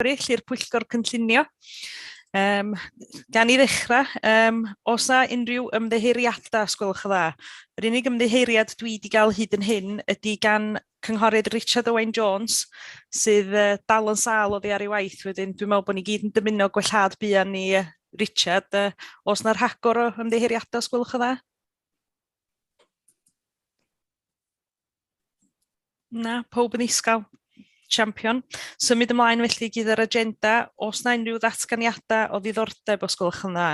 Ebrill i'r Pwyllgor Cynllunio. Gan i ddechrau, os na unrhyw ymddiheuriadau, os gwelwch yn dda. Yr unig ymddiheuriad dwi wedi cael hyd yn hyn ydy gan cynghorydd Richard Owain Jones, sydd dal yn sâl oddi ar ei waith. Wedyn, dwi'n meddwl bod ni gyd yn dymuno gwellad buan ni Richard. Os na'r rhagor o ymddiheuriadau, os gwelwch yn dda? Na, pob yn isgael. Champion. Symud ymlaen felly gyda'r agenda. Os na unrhyw ddatganiadau o ddiddordeb os gwelwch yn dda?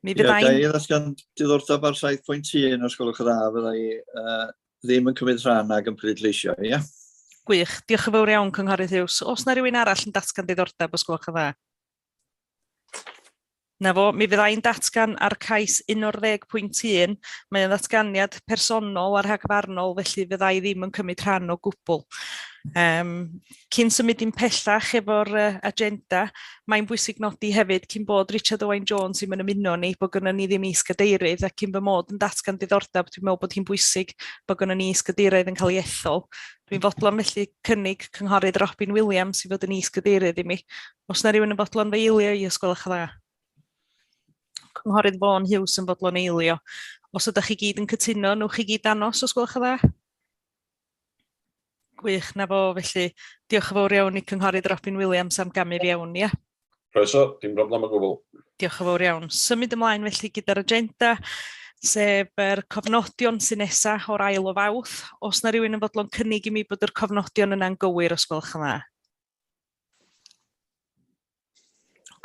Ie, ga i ddatgan diddordeb ar 7.1 os gwelwch yn dda, fydda i ddim yn cymryd rhan ag yn pleidleisio, ie? Gwych, diolch yn fawr iawn Cynghorydd Hughes. Os na rhywun arall yn datgan diddordeb os gwelwch yn dda? Na fo, mi fyddai'n datgan ar cais 11.1, mae'n ddatganiad personol a rhagfarnol, felly fyddai ddim yn cymryd rhan o gwbl. Cyn symud i'n pellach efo'r agenda, mae'n bwysig nodi hefyd cyn bod Richard Owain Jones yn ymuno ni, bod gynnon ni ddim is-gadeirydd, a cyn fy mod yn datgan diddordeb, dwi'n meddwl bod hi'n bwysig bod gynnon ni is-gadeirydd yn cael ei ethol. Dwi'n fodlon felly cynnig cynghorydd Robin Williams i fod yn is-gadeirydd i mi. Os na rhywun yn fodlon fe eilio i os gwelwch yn dda? Cynghorydd Vaughan Hughes yn fodlon eilio. Os ydych chi gyd yn cytuno, nwch chi gyd danos os gwelwch yn dda? Gwych, na fo, felly diolch yn fawr iawn i cynghorydd Robin Williams am gamu fi iawn, ia? Croeso, dim broblem o gwbl. Diolch yn fawr iawn. Symud ymlaen felly gyda'r agenda, sef yr cofnodion sy'n nesaf o'r ail o Fawrth. Os na rhywun yn fodlon cynnig i mi bod yr cofnodion yna'n gywir os gwelwch yn dda?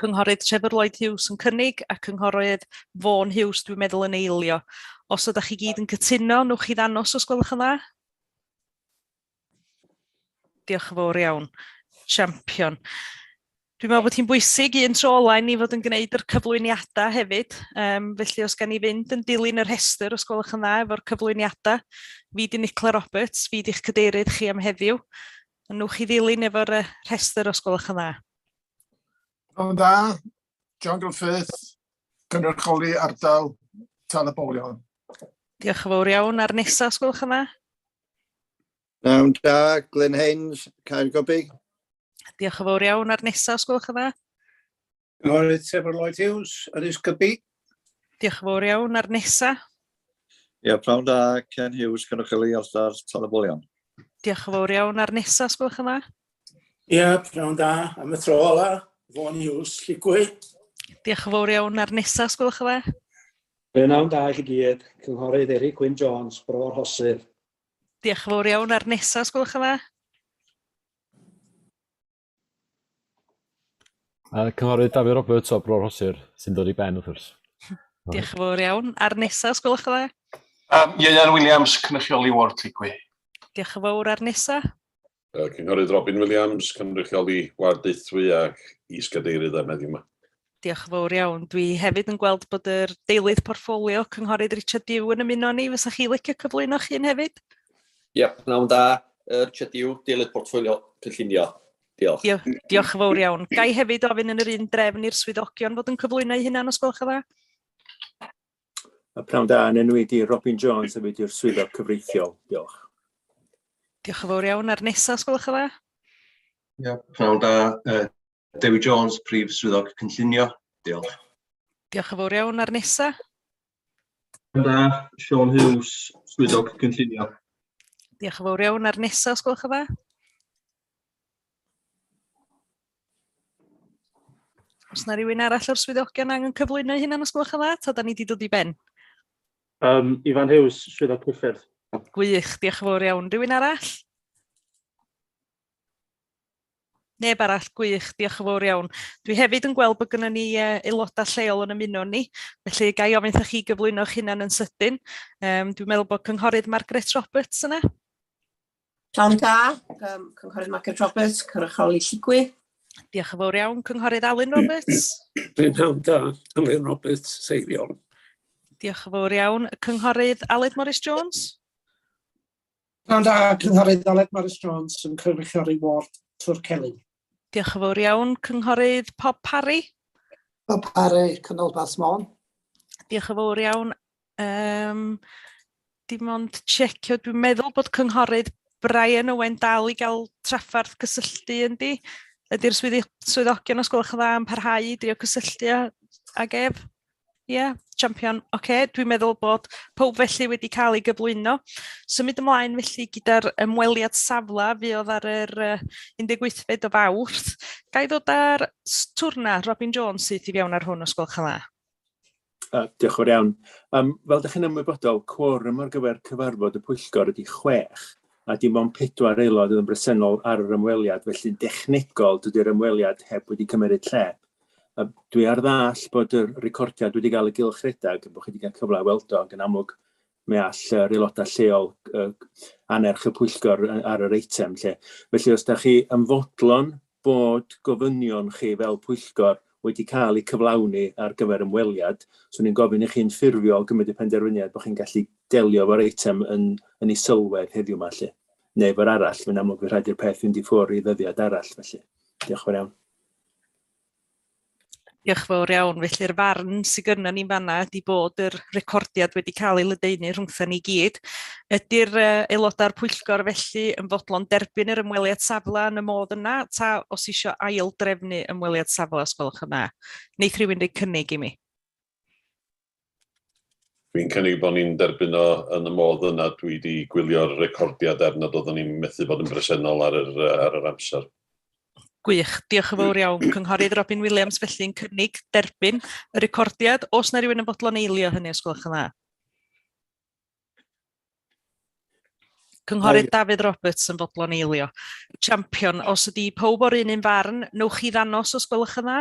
Cynghorydd Trevor Lloyd Hughes yn cynnig a cynghorydd Vaughan Hughes dwi'n meddwl yn eilio. Os ydych chi gyd yn cytuno, nwch chi ddanos os gwelwch yn dda? Diolch yn fawr iawn. Champion. Dwi'n meddwl bod hi'n bwysig un tro olaen i fod yn gwneud yr cyflwyniadau hefyd. Felly os gan i fynd yn dilyn yr rhestr os gwelwch yn dda efo'r cyflwyniadau, fi di Nicola Roberts, fi di'ch cadeirydd chi am heddiw. Nwch chi ddilyn efo'r rhestr os gwelwch yn dda. Ond da, John Griffith, cynrychioli ardal Tal-y-Bolion. Diolch yn fawr iawn. Ar nesaf, os gwelwch yn dda? Nawn da, Glyn Haynes, Caergybi. Diolch yn fawr iawn. Ar nesaf, os gwelwch yn dda? Cynghorydd Trevor Lloyd Hughes, Ynys Gybi. Diolch yn fawr iawn. Ar nesaf? Ie, prawn da, Ken Hughes, cynrychioli ardal Tal-y-Bolion. Diolch yn fawr iawn. Ar nesaf, os gwelwch yn dda? Ie, prawn da, am y tro ola, Vaughan Hughes, Lligwy. Diolch yn fawr iawn. Ar nesaf, os gwelwch yn dda? Pnawn da i chi gyd, cynghorydd Eric Wyn Jones, Bro'r Rhosir. Diolch yn fawr iawn. Ar nesaf, os gwelwch yn dda? Cynghorydd David Roberts o Bro'r Rhosir sy'n dod i ben wrth gwrs. Diolch yn fawr iawn. Ar nesaf, os gwelwch yn dda? Ieuan Williams, cynrychioli Ward Lligwy. Diolch yn fawr. Ar nesaf? Cynghorydd Robin Williams, cynrychioli Ward Deithwy ac is-gadeirydd am heddiw yma. Diolch yn fawr iawn. Dwi hefyd yn gweld bod yr deilydd porffolio cynghorydd Richard Dew yn ymuno ni. Fysa chi licio cyflwyno chi'n hefyd? Ie, pnawn da, Richard Dew, deilydd portffolio cynllunio. Diolch. Diolch yn fawr iawn. Gai hefyd ofyn yn yr un drefn i'r swyddogion fod yn cyflwyno eu hunan os gwelwch yn dda? Pnawn da, yn enwyd i Robin Jones hefyd i'r swyddog cyfreithiol. Diolch. Diolch yn fawr iawn. Ar nesaf, os gwelwch yn dda? Ie, pnawn da, Dewi Jones, prif swyddog cynllunio. Diolch. Diolch yn fawr iawn. Ar nesaf? Pnawn da, Sean Hughes, swyddog cynllunio. Diolch yn fawr iawn. Ar nesaf, os gwelwch yn dda? Os na rhywun arall o'r swyddogion angen cyflwyno hunan os gwelwch yn dda, ta da ni wedi dod i ben? Ifan Hughes, swyddog cyffyrdd. Gwych, diolch yn fawr iawn. Rhywun arall? Neb arall, gwych, diolch yn fawr iawn. Dwi hefyd yn gweld bod gynnon ni aelodau lleol yn ymuno ni, felly gai ofyn wrthych chi gyflwyno'ch hunan yn sydyn. Dwi'n meddwl bod cynghorydd Margaret Roberts yna. Pnawn da, cynghorydd Margaret Roberts, cynrychioli Lligwy. Diolch yn fawr iawn. Cynghorydd Alun Roberts. Pnawn da, Alun Roberts, seiriol. Diolch yn fawr iawn. Cynghorydd Aled Morris Jones. Pnawn da, cynghorydd Aled Morris Jones yn cynrychioli Ward Twrcelyn. Diolch yn fawr iawn. Cynghorydd Bob Parry. Bob Parry, Canolbarth Môn. Diolch yn fawr iawn. Dim ond checio, dwi'n meddwl bod cynghorydd Brian Owen dal i gael traffarth cysylltu yndi. Ydy'r swyddogion os gwelwch yn dda yn parhau i drio cysylltu ag ef? Ie, champion. Oce, dwi'n meddwl bod pob felly wedi cael ei gyflwyno. Symud ymlaen felly gyda'r ymweliad safla fuodd ar yr 18fed o Fawrth. Ga i ddod ar twrna Robin Jones sydd i fewn ar hwn os gwelwch yn dda? Diolch yn fawr iawn. Fel ydych chi'n ymwybodol, cworwm ar gyfer cyfarfod y Pwyllgor ydy 6, a dim ond 4 aelod yn bresennol ar yr ymweliad, felly dechnegol dydy'r ymweliad heb wedi cymryd lle. Dwi ar ddall bod y recordiad wedi cael y gylchredag, bod chi wedi cael cyfle weld o, yn amlwg mae all yr aelodau lleol anerch y Pwyllgor ar yr eitem lle. Felly os da chi ymfodlon bod gofynion chi fel Pwyllgor wedi cael eu cyflawni ar gyfer ymweliad, swn i'n gofyn i chi'n ffurfiol gymryd y penderfyniad bod chi'n gallu delio efo'r eitem yn ei sylwedd heddiw yma lle. Neu efo'r arall, mae'n amlwg fydd rhaid i'r peth fynd i ffwrdd i ddyddiad arall felly. Diolch yn fawr iawn. Diolch fawr iawn. Felly'r farn sydd gynna ni'n fanna ydy bod yr recordiad wedi cael ei ledaenu rhwngthyn ni gyd. Ydy'r aelodau'r Pwyllgor felly yn fodlon derbyn yr ymweliad safla yn y modd yna, ta os eisiau ail drefnu ymweliad safla os gwelwch yna? Neith rhywun ei cynnig i mi? Dwi'n cynnig bod ni'n derbyn o yn y modd yna. Dwi wedi gwylio'r recordiad nad oeddwn ni'n methu bod yn bresennol ar yr amser. Gwych, diolch yn fawr iawn. Cynghorydd Robin Williams felly'n cynnig derbyn y recordiad. Oes na rhywun yn bodlon eilio hynny os gwelwch yn dda? Cynghorydd Dafydd Roberts yn bodlon eilio. Champion, os ydy pawb o'r un farn, newch chi ddangos os gwelwch yn dda?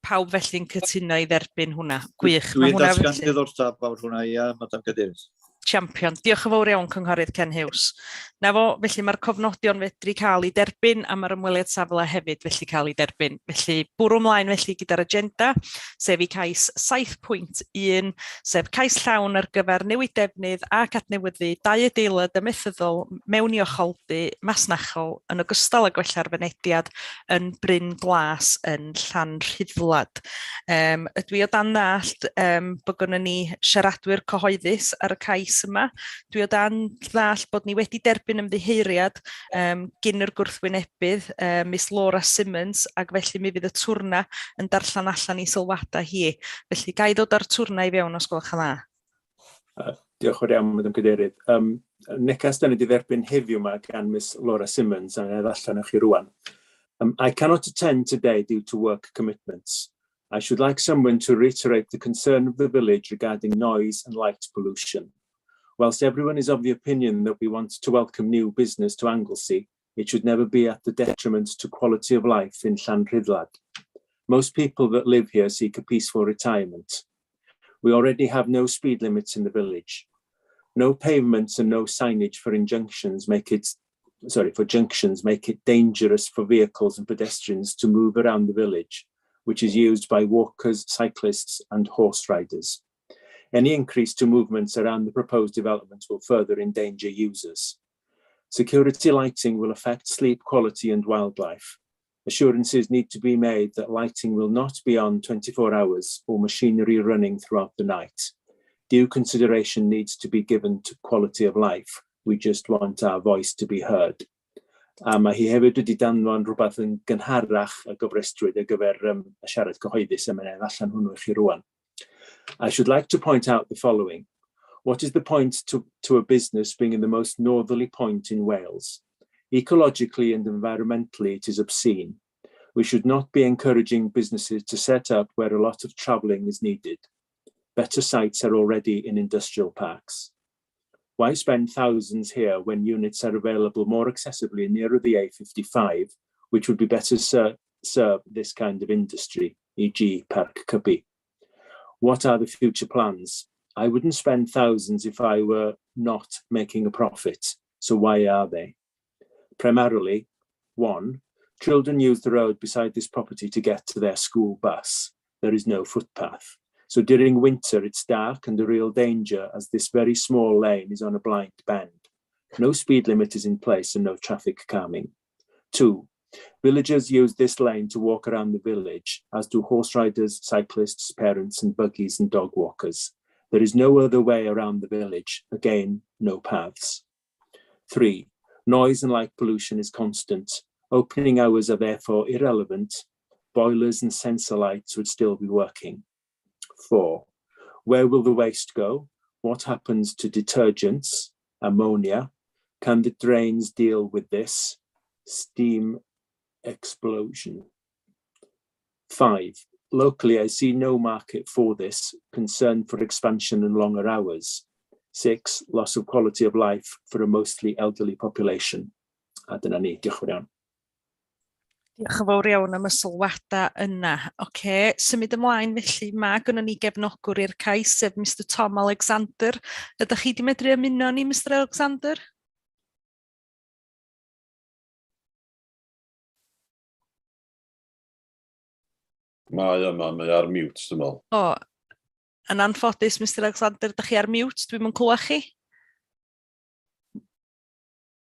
Pawb felly'n cytuno i dderbyn hwnna. Gwych. Dwi'n datgan diddordeb awr hwnna, ia, Madam Cadeirydd. Champion. Diolch yn fawr iawn, Cynghorydd Ken Hughes. Na fo, felly mae'r cofnodion fedru cael ei derbyn a mae'r ymweliad safle hefyd felly cael ei derbyn. Felly bwrw ymlaen felly gyda'r agenda, sef i cais 7.1, sef cais llawn ar gyfer newid defnydd ac adnewyddu 2 adeilad ymethyddol mewn i ocholdy masnachol yn ogystal â gwella'r fynediad yn Bryn Glas yn Llanrhydlad. Ydw i o dan ddallt bod gynnon ni siaradwyr cyhoeddus ar y cais yma. Dwi o dan ddall bod ni wedi derbyn ymddiheuriad gyn yr gwrthwynebydd, Miss Laura Simmons, ac felly mi fydd y twrna yn darllen allan i sylwadau hi. Felly ga i ddod ar twrna i fewn os gwelwch yn dda. Diolch yn fawr iawn, Madam Cadeirydd. Neges da ni wedi dderbyn heddiw yma gan Miss Laura Simmons, a nid allan o'ch chi rwan. I cannot attend today due to work commitments. I should like someone to reiterate the concern of the village regarding noise and light pollution. Whilst everyone is of the opinion that we want to welcome new business to Anglesey, it should never be at the detriment to quality of life in Llanrhydlad. Most people that live here seek a peaceful retirement. We already have no speed limits in the village. No pavements and no signage for junctions make it dangerous for vehicles and pedestrians to move around the village, which is used by walkers, cyclists and horse riders. Any increase to movements around the proposed development will further endanger users. Security lighting will affect sleep quality and wildlife. Assurances need to be made that lighting will not be on 24 hours or machinery running throughout the night. Due consideration needs to be given to quality of life. We just want our voice to be heard. Mae hi hefyd wedi danfon rhywbeth yn gynharach a gofrestrwyd ar gyfer y siarad cyhoeddus a mae'n allan hwnnw i chi rwan. I should like to point out the following. What is the point to a business being in the most northerly point in Wales? Ecologically and environmentally, it is obscene. We should not be encouraging businesses to set up where a lot of travelling is needed. Better sites are already in industrial parks. Why spend thousands here when units are available more accessibly nearer the A55, which would be better serve this kind of industry, e.g. Parc Cybi? What are the future plans? I wouldn't spend thousands if I were not making a profit, so why are they? Primarily, 1, children use the road beside this property to get to their school bus. There is no footpath. So during winter, it's dark and a real danger as this very small lane is on a blind bend. No speed limit is in place and no traffic calming. 2, villagers use this lane to walk around the village, as do horse riders, cyclists, parents and buggies and dog walkers. There is no other way around the village. Again, no paths. 3, Noise and light pollution is constant. Opening hours are therefore irrelevant. Boilers and sensor lights would still be working. 4. Where will the waste go? What happens to detergents, ammonia? Can the drains deal with this? Steam explosion. 5. Locally, I see no market for this, concern for expansion and longer hours. 6. Loss of quality of life for a mostly elderly population. A dyna ni, diolch yn fawr iawn. Diolch yn fawr iawn am y sylwadau yna. Symud ymlaen felly, mae gynnon ni gefnogwr i'r cais, sef Mr Tom Alexander. Ydych chi wedi medru ymuno ni, Mr Alexander? Mae ar mute, dwi'n meddwl. Yn anffodus, Mr Alexander, ydych chi ar mute? Dwi'n mynd clywed chi?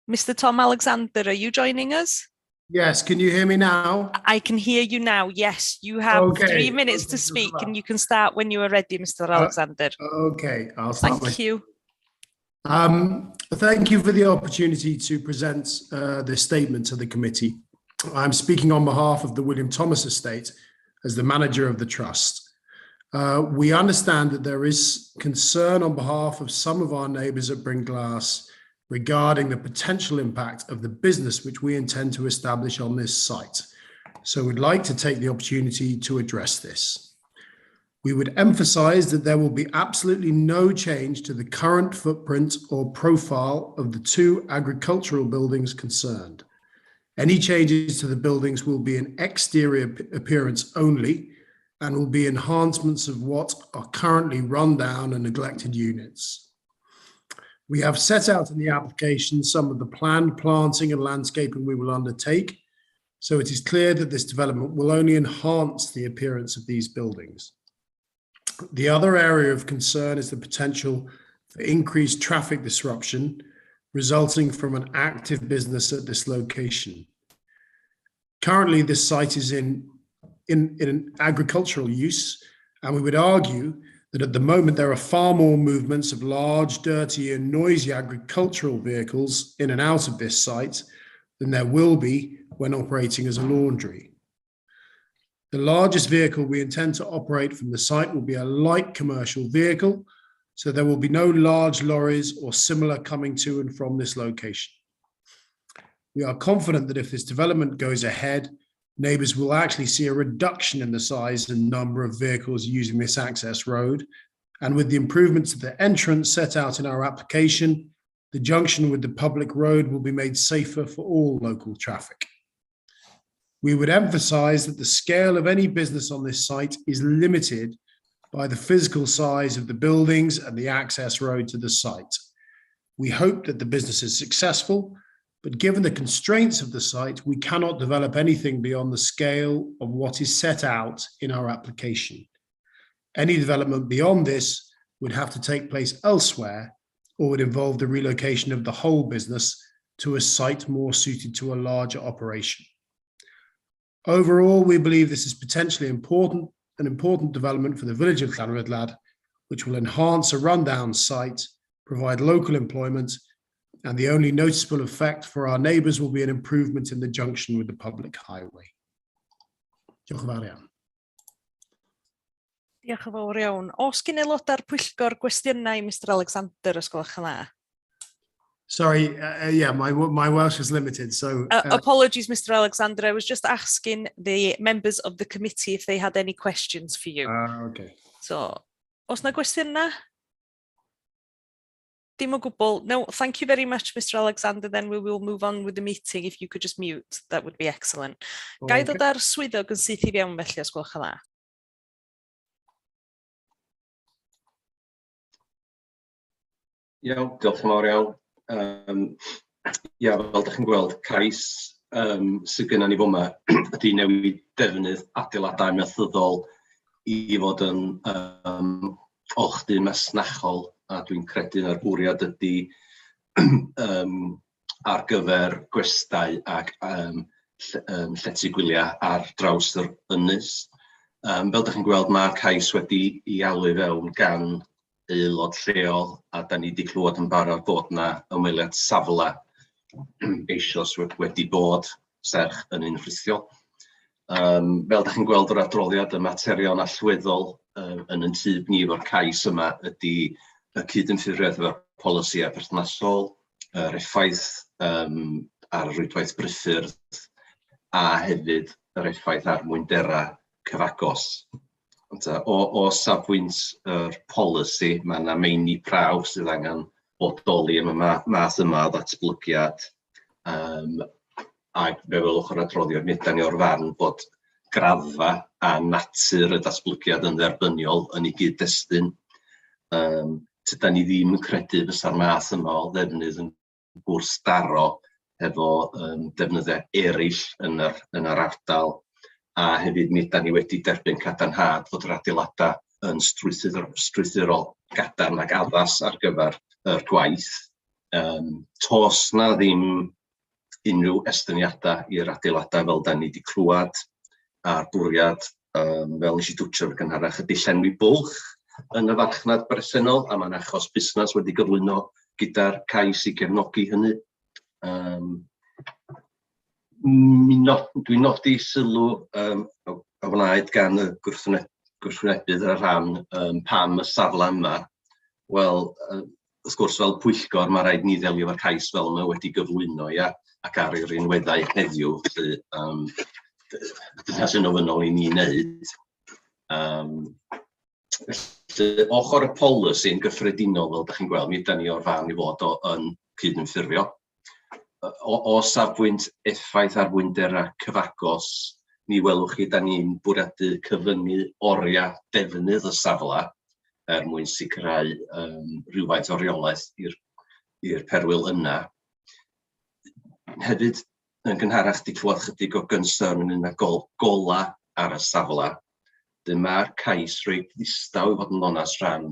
Mr Tom Alexander, are you joining us? Yes, can you hear me now? I can hear you now, yes. You have 3 minutes to speak and you can start when you are ready, Mr Alexander. Okay, I'll start. Thank you. Thank you for the opportunity to present this statement to the committee. I'm speaking on behalf of the William Thomas Estate as the manager of the trust. We understand that there is concern on behalf of some of our neighbours at Bringlass regarding the potential impact of the business which we intend to establish on this site. So we'd like to take the opportunity to address this. We would emphasise that there will be absolutely no change to the current footprint or profile of the 2 agricultural buildings concerned. Any changes to the buildings will be an exterior appearance only and will be enhancements of what are currently run down and neglected units. We have set out in the application some of the planned planting and landscaping we will undertake, so it is clear that this development will only enhance the appearance of these buildings. The other area of concern is the potential for increased traffic disruption resulting from an active business at this location. Currently, this site is in an agricultural use, and we would argue that at the moment there are far more movements of large, dirty and noisy agricultural vehicles in and out of this site than there will be when operating as a laundry. The largest vehicle we intend to operate from the site will be a light commercial vehicle, so there will be no large lorries or similar coming to and from this location. We are confident that if this development goes ahead, neighbours will actually see a reduction in the size and number of vehicles using this access road. And with the improvements to the entrance set out in our application, the junction with the public road will be made safer for all local traffic. We would emphasise that the scale of any business on this site is limited by the physical size of the buildings and the access road to the site. We hope that the business is successful, but given the constraints of the site, we cannot develop anything beyond the scale of what is set out in our application. Any development beyond this would have to take place elsewhere or would involve the relocation of the whole business to a site more suited to a larger operation. Overall, we believe this is potentially an important development for the village of Llanrydlad, which will enhance a rundown site, provide local employment, and the only noticeable effect for our neighbours will be an improvement in the junction with the public highway. Diolch yn fawr iawn. Diolch yn fawr iawn. Os gyn aelodau'r Pwyllgor gwestiynau, Mr Alexander, os gwelwch yn dda? Sorry, yeah, my Welsh is limited, so... Apologies, Mr Alexander. I was just asking the members of the committee if they had any questions for you. Okay. So, os na gwestiynau? Dim o gwbl. No, thank you very much, Mr Alexander. Then we will move on with the meeting. If you could just mute, that would be excellent. Gai ddod ar swyddog yn syth i fewn felly, os gwelwch yn dda? Iawn, diolch yn fawr iawn. Ia, fel ydych chi'n gweld, cais sydd gennym ni f'yma ydy newid defnydd adeiladau methyddol i fod yn olchdy masnachol, a dwi'n credu na'r bwriad ydy ar gyfer gwestai ac llety gwyliau ar draws yr ynys. Fel ydych chi'n gweld, mae'r cais wedi ei alw fewn gan aelod lleol, a da ni wedi clywed yn barod bod yna ymweliad safle eisoes wedi bod serch yn unffrithiol. Fel da chi'n gweld o'r adroddiad, y materion allweddol yn yn tyb ni o'r cais yma ydy y cydymffurfiaeth efo'r polisïau perthnasol, yr effaith ar y rwydwaith bryffyrdd, a hefyd yr effaith ar mwynderau cyfagos. O safbwynt yr polisi, mae yna meini prawf sydd angen bodoli am y math yma o ddatblygiad. Ac fe welwch o'r adroddiad, mi ydan ni o'r farn bod graddfa a natur y datblygiad yn dderbyniol yn ei gyd-destun. Tydan ni ddim yn credu fysa'r math yma o ddefnydd yn gwrthdaro efo defnyddiau eraill yn yr ardal. A hefyd mi ydan ni wedi derbyn cadarnhad fod yr adeiladau yn strwythurol gadarn ac addas ar gyfer yr gwaith. Tos na ddim unrhyw estyniadau i'r adeiladau fel da ni wedi clywed a'r bwriad fel nes i dwtio fy gynharach ydy llenwi bwlch yn y farchnad bresennol, a mae'n achos busnes wedi gyflwyno gyda'r cais i gefnogi hynny. Dwi'n nodi sylw a wnaed gan y gwrthwynebydd ar rhan pam y safle yma. Wel, wrth gwrs fel Pwyllgor, mae rhaid ni ddelio efo'r cais fel yma wedi gyflwyno, ac ar yr unweddau heddiw, dyna sy'n ofynol i ni wneud. Ochr y polisi yn gyffredinol, fel ydych chi'n gweld, mi ydan ni o'r farn i fod yn cydymffurfio. O safbwynt effaith ar fwynderau cyfagos, mi welwch chi, da ni'n bwriadu cyfyngu oriau defnydd y safle mwyn sicrhau rhywfaint o reolaeth i'r perwyl yna. Hefyd, yn gynharach, di clywed chydig o gynsyrn yn yna gola ar y safle. Mae'r cais rhoi ddistaw i fod yn onas rhan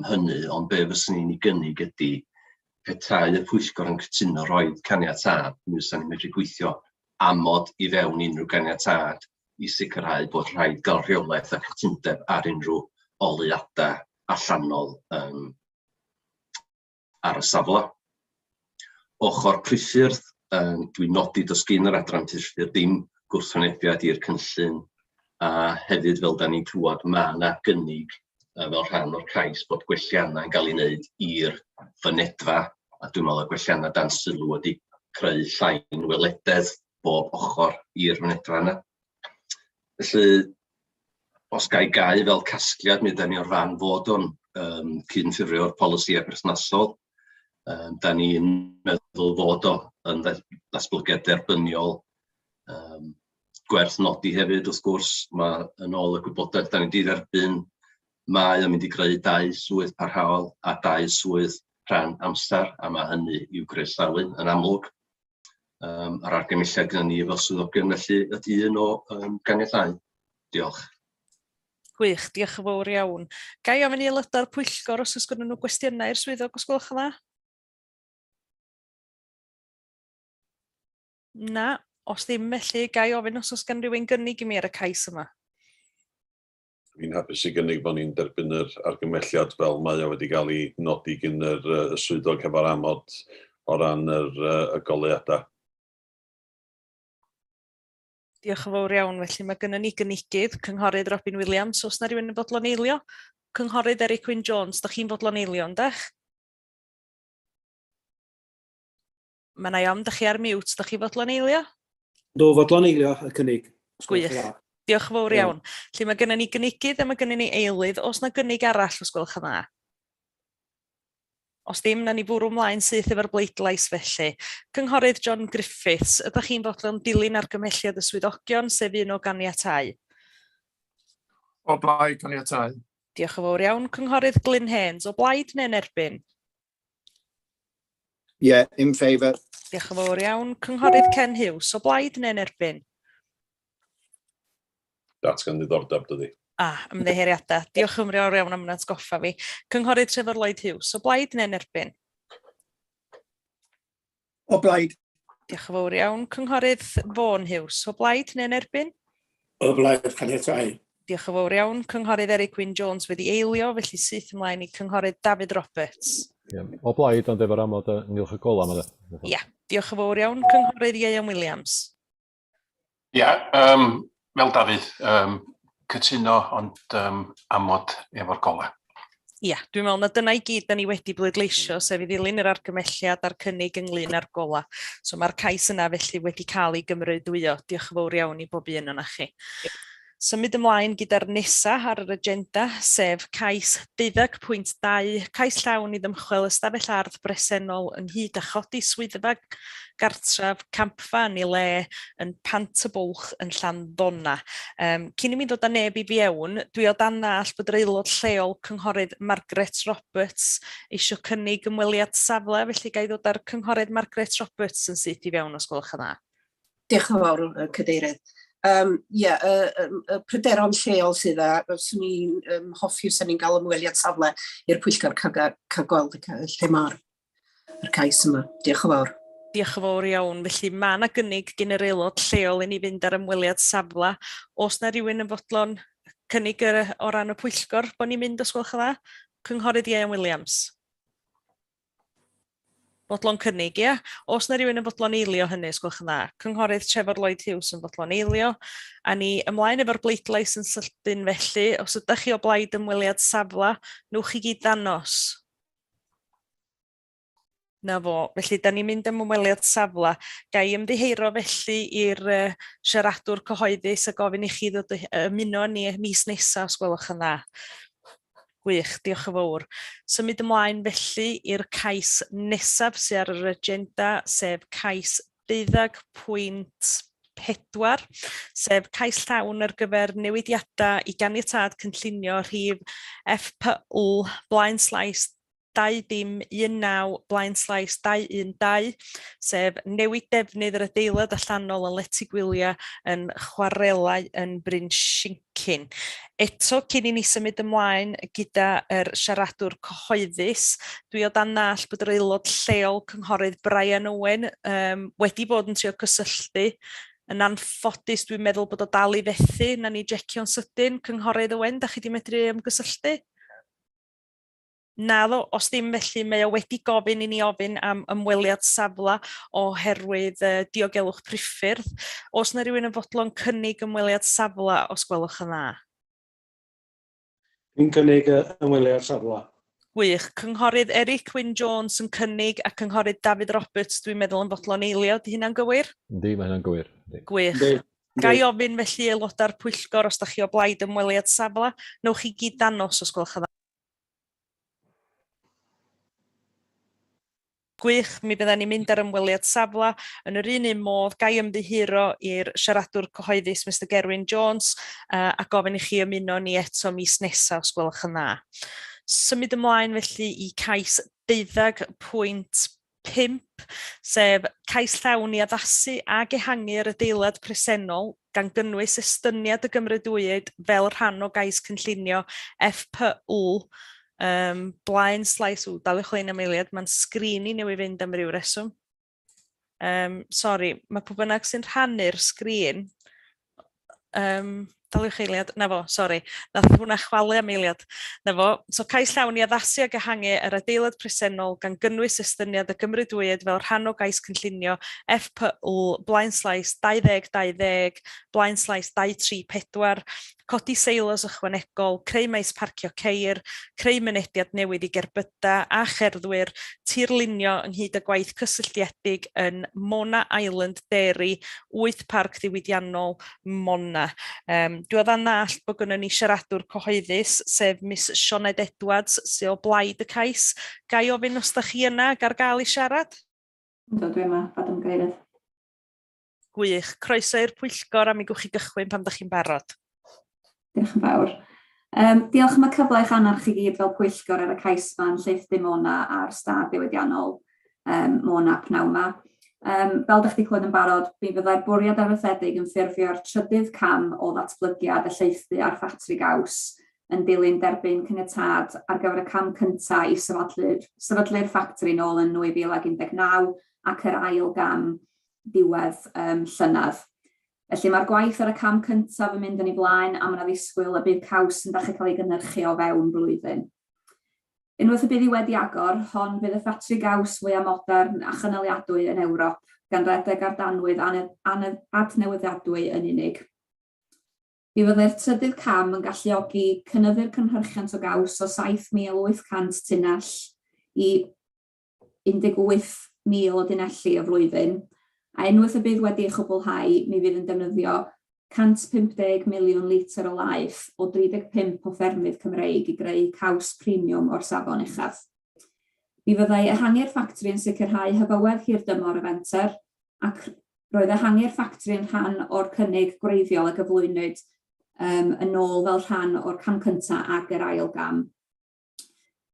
hynny, ond be fyswn ni'n ei gynnig ydy petai y Pwyllgor yn cytuno roed caniatâd, mi fysa ni'n medru gweithio amod i fewn unrhyw caniatâd i sicrhau bod rhaid gael rheolaeth a cytundeb ar unrhyw oleuadau allanol ar y safle. Ochr priffyrdd, dwi'n nodi dos gyn yr adran priffyrdd ddim gwrthwynebiad i'r cynllun, a hefyd fel da ni'n clywed mae yna gynnig fel rhan o'r cais bod gwelliannau yn cael ei wneud i'r fynedfa, a dwi'n meddwl y gwelliannau dan sylw wedi creu llain welededd bob ochr i'r fynedfa yna. Felly, os gai fel casgliad, mi ydyn ni o'r fan fod o'n cydymffurfio'r polisïau perthnasol. Da ni'n meddwl fod o'n ddatblygiad derbyniol. Gwerth nodi hefyd, wrth gwrs, mae yn ôl y gwybodaeth da ni wedi dderbyn, mae o'n mynd i greu 2 swydd parhaol a 2 swydd rhan amser, a mae hynny i'w groesawu yn amlwg. Yr argymelliad gyda ni fel swyddogion, felly ydy un o ganiatáu. Diolch. Gwych, diolch yn fawr iawn. Gai ofyn i aelodau'r Pwyllgor os oes gyda nhw gwestiynau i'r swyddog, os gwelwch yn dda? Na, os ddim felly, gai ofyn os oes gan rywun gynnig i mi ar y cais yma? Dwi'n hapus i gynnig bod ni'n derbyn yr argymelliad fel mae o wedi cael ei nodi gyn yr swyddog hefo'r amod o ran y goleuadau. Diolch yn fawr iawn, felly mae gennym ni gynigydd, Cynghorydd Robin Williams, os na rhywun yn fodlon eilio. Cynghorydd Eric Wyn Jones, da chi'n fodlon eilio, yndych? Mae na iawn, da chi ar mute, da chi fodlon eilio? Do, fodlon eilio y cynnig. Gwych, diolch yn fawr iawn. Felly mae gennym ni gynigydd a mae gennym ni eilydd, os na gynnig arall os gwelwch yn dda. Os ddim, na ni bwrw ymlaen syth efo'r bleidlais felly. Cynghorydd John Griffiths, ydych chi'n fodlon dilyn argymelliad y swyddogion, sef un o ganiatáu? O blaid ganiatáu. Diolch yn fawr iawn. Cynghorydd Glyn Haynes, o blaid neu'n erbyn? Yeah, in favour. Diolch yn fawr iawn. Cynghorydd Ken Hughes, o blaid neu'n erbyn? Datgan ddiddordeb dydi. Ymddeheiriadau. Diolch yn fawr iawn am atgoffa fi. Cynghorydd Trevor Lloyd Hughes, o blaid neu'n erbyn? O blaid. Diolch yn fawr iawn. Cynghorydd Vaughan Hughes, o blaid neu'n erbyn? O blaid caniatáu. Diolch yn fawr iawn. Cynghorydd Eric Wyn Jones wedi eilio, felly syth ymlaen i Cynghorydd David Roberts. O blaid, ond efo'r amod ynghylch y gola yma. Ia, Diolch yn fawr iawn, Cynghorydd Ieuan Williams. Ia, fel Dafydd, cytuno ond amod efo'r gola. Ia, dwi'n meddwl na dyna i gyd da ni wedi bleidleisio, sef i ddilyn yr argymelliad a'r cynnig ynglyn â'r gola. So mae'r cais yna felly wedi cael ei gymrydwyo. Diolch yn fawr iawn i bob un o'na chi. Symud ymlaen gyda'r nesaf ar yr agenda, sef cais 12.2, cais llawn i ddymchwel ystafell ardd bresennol ynghyd â chodi swyddfa gartraf campfa yn ei le yn Pant-y-Bwlch yn Llanddonna. Cyn i mi ddod â neb i fiewn, dwi o dan all bod yr aelod lleol Cynghorydd Margaret Roberts eisiau cynnig ymweliad safle, felly ga i ddod ar Cynghorydd Margaret Roberts yn syth i fewn os gwelwch yn dda. Diolch yn fawr, Cadeirydd. Y pryderon lleol sydd a, swn i'n hoffi os ni'n cael ymweliad safle i'r Pwyllgor cael gweld lle mae'r cais yma. Diolch yn fawr. Diolch yn fawr iawn. Felly mae yna gynnig gen yr aelod lleol i ni fynd ar ymweliad safle. Os na rhywun yn fodlon cynnig o ran y Pwyllgor bod ni'n mynd os gwelwch yn dda? Cynghorydd Ieuan Williams. Fodlon cynnig, ia? Os na rhywun yn fodlon eilio hynny, os gwelwch yn dda. Cynghorydd Trefor Lloyd Hughes yn fodlon eilio. A ni ymlaen efo'r bleidlais yn sydyn felly. Os ydych chi o blaid ymweliad safle, newch chi gyd ddangos. Na fo, felly da ni'n mynd am ymweliad safle. Ga i ymddiheuro felly i'r siaradwr cyhoeddus a gofyn i chi ddod ymuno ni mis nesaf os gwelwch yn dda. Gwych, diolch yn fawr. Symud ymlaen felly i'r cais nesaf sydd ar yr agenda, sef cais 12.4, sef cais llawn ar gyfer newidiadau i ganiatâd cynllunio rhif FPL /2019/212, sef newid defnydd yr adeilad allanol yn Leti Gwylia yn Chwarelau yn Bryn Sincyn. Eto, cyn i ni symud ymlaen gyda siaradwr cyhoeddus, dwi o dan all bod yr aelod lleol Cynghorydd Brian Owen wedi bod yn trio cysylltu. Yn anffodus, dwi'n meddwl bod o dal i fethu, na ni jecio'n sydyn. Cynghorydd Owen, da chi di medru ymgysylltu? Naddo, os ddim felly mae o wedi gofyn i ni ofyn am ymweliad safle oherwydd diogelwch priffyrdd. Os na rhywun yn fodlon cynnig ymweliad safle os gwelwch yn dda? Dwi'n cynnig ymweliad safle. Gwych. Cynghorydd Eric Wyn Jones yn cynnig a Cynghorydd David Roberts dwi'n meddwl yn fodlon eilio. Di hynna'n gywir? Yndi, mae hynna'n gywir. Gwych. Ga i ofyn felly aelodau'r Pwyllgor os da chi o blaid ymweliad safle. Newch chi gyd danos os gwelwch yn dda. Gwych, mi bydda ni'n mynd ar ymweliad safle. Yn yr un modd, ga i ymddiheuro i'r siaradwr cyhoeddus Mr Gerwyn Jones a gofyn i chi ymuno ni eto mis nesaf os gwelwch yn dda. Symud ymlaen felly i cais 12.5, sef cais llawn i addasu a ehangu'r adeilad presennol gan gynnwys estyniad y gymrydwyyd fel rhan o gais cynllunio FPL daliwch lein am eiliad, mae'n sgrin i newydd fynd am ryw reswm. Sori, mae pwy bynnag sy'n rhannu'r sgrin. Daliwch eiliad, na fo, sori, nath hwnna chwalu am eiliad. Na fo, so cais llawn i addasu ag ehangu yr adeilad presennol gan gynnwys estyniad y gymrydwyyd fel rhan o gais cynllunio FPL /2020/234, codi seilos ychwanegol, creu maes parcio ceir, creu mynediad newydd i gerbyda a cherddwyr, tirlunio ynghyd â gwaith cysylltiedig yn Mona Island Dairy, 8 parc ddiwydiannol Mona. Dwi o ddan all bod gynnon ni siaradwr cyhoeddus, sef Miss Sioned Edwards, sydd o blaid y cais. Ga i ofyn os da chi yna ar gael i siarad? Ynddo, dwi yma, Madam Cadeirydd. Gwych, croeso i'r Pwyllgor a mi gwch chi gychwyn pan da chi'n barod. Diolch yn fawr. Diolch am y cyfle i'ch anarch chi gyd fel Pwyllgor ar y cais ma'n lleithdy Mona a'r stad diwydiannol Mona Pnawn 'ma. Fel ydych chi clywed yn barod, mi fyddai'r bwriad arfaethedig yn ffurfio'r trydydd cam o ddatblygiad y lleithdy a'r ffatri gaws yn dilyn derbyn caniatâd ar gyfer y cam cyntaf i sefydlu'r ffatri nôl yn 2019 ac yr ail gam diwedd llynedd. Felly mae'r gwaith ar y cam cyntaf yn mynd yn ei blaen a mae'n ddisgwyl y bydd caws yn dechrau cael ei gynhyrchu o fewn blwyddyn. Unwaith y bydd i wedi agor, hon bydd y ffatri gaws fwyaf modern a chanaliadwy yn Ewrop, gan redeg ar danwydd adnewyddiadwy yn unig. Mi fyddai'r trydydd cam yn galluogi cynyddu'r cynhyrchiant o gaws o 7,800 tunnell i 18,000 o dunelli y flwyddyn, a unwaith y bydd wedi ei chwblhau, mi fydd yn defnyddio 150 miliwn litr o laeth o 35 o ffermydd Cymreig i greu caws premium o'r safon uchaf. Mi fyddai ehangu'r ffactri yn sicrhau hyfywedd hirdymor y fenter, ac roedd ehangu'r ffactri yn rhan o'r cynnig gwreiddiol a gyflwynwyd yn ôl fel rhan o'r cam cyntaf ac yr ail gam.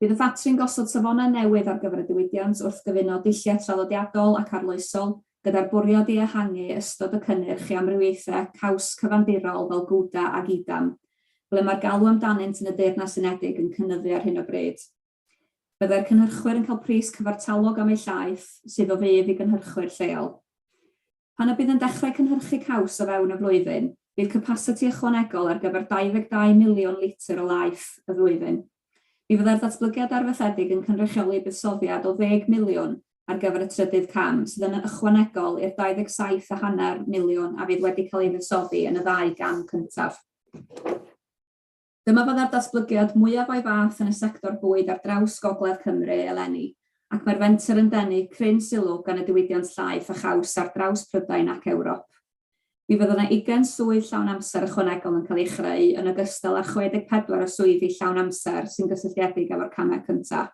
Bydd y ffatri'n gosod safonau newydd ar gyfer y diwydiant wrth gyfuno dulliau traddodiadol ac arloesol, gyda'r bwriad i ehangu ystod y cynnyrch i amrywiaethau caws cyfandirol fel gwda ac idam, ble mae'r galw amdanynt yn y Deyrnas Unedig yn cynyddu ar hyn o bryd. Byddai'r cynhyrchwyr yn cael pris cyfartalog am ei llaeth, sydd o fydd i gynhyrchwyr lleol. Pan y bydd yn dechrau cynhyrchu caws o fewn y flwyddyn, bydd capasiti ychwanegol ar gyfer 22 miliwn litr o laeth y flwyddyn. Mi fyddai'r datblygiad arfaethedig yn cynrychioli buddsoddiad o 10 miliwn ar gyfer y trydydd cam, sydd yn ychwanegol i'r 27,5 miliwn a fydd wedi cael ei fuddsoddi yn y 2 gam cyntaf. Dyma fyddai'r datblygiad mwyaf o'i fath yn y sector bwyd ar draws Gogledd Cymru eleni, ac mae'r fenter yn denu cryn sylw gan y diwydiant llaeth a chaws ar draws Prydain ac Ewrop. Mi fydd yna 20 swydd llawn amser ychwanegol yn cael ei chreu yn ogystal â 64 o swyddi llawn amser sy'n gysylltiedig efo'r camau cyntaf.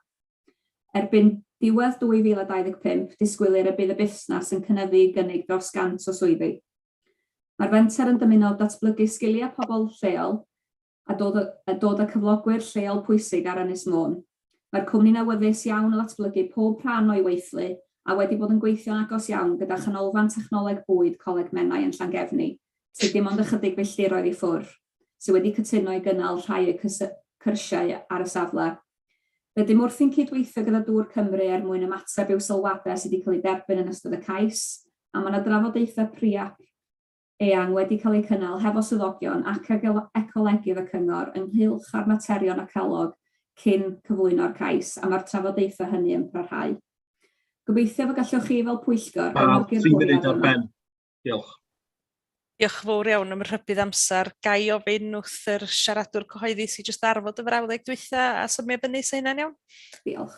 Erbyn diwedd 2025, disgwylir y bydd y busnes yn cynyddu gynnig dros 100 o swyddi. Mae'r fenter yn dymuno datblygu sgiliau pobl lleol a dod â cyflogwyr lleol pwysig ar Ynys Môn. Mae'r cwmni'n awyddus iawn o ddatblygu pob rhan o'i weithlu a wedi bod yn gweithio'n agos iawn gyda chanolfan technoleg bwyd Coleg Menai yn Llangefni, sydd dim ond ychydig filltiroedd i ffwrdd, sydd wedi cytuno i gynnal rhai y cyrsiau ar y safle. Rydym wrthi'n cydweithio gyda Dŵr Cymru mwyn ymateb i'w sylwadau sydd wedi cael ei derbyn yn ystod y cais, a mae yna drafodaethau priap eang wedi cael ei cynnal hefo swyddogion ac ecolegydd y cyngor ynghylch ar materion ac alog cyn cyflwyno'r cais, a mae'r trafodaethau hynny yn parhau. Gobeithio fod gallwch chi fel Pwyllgor gefnogi'r bwriad yma. Diolch. Diolch fawr iawn am y rhybudd amser. Gai ofyn wrth yr siaradwr cyhoeddus i jyst arfod y frawddeg dwytha a symud fyny sy'n hynna'n iawn? Diolch.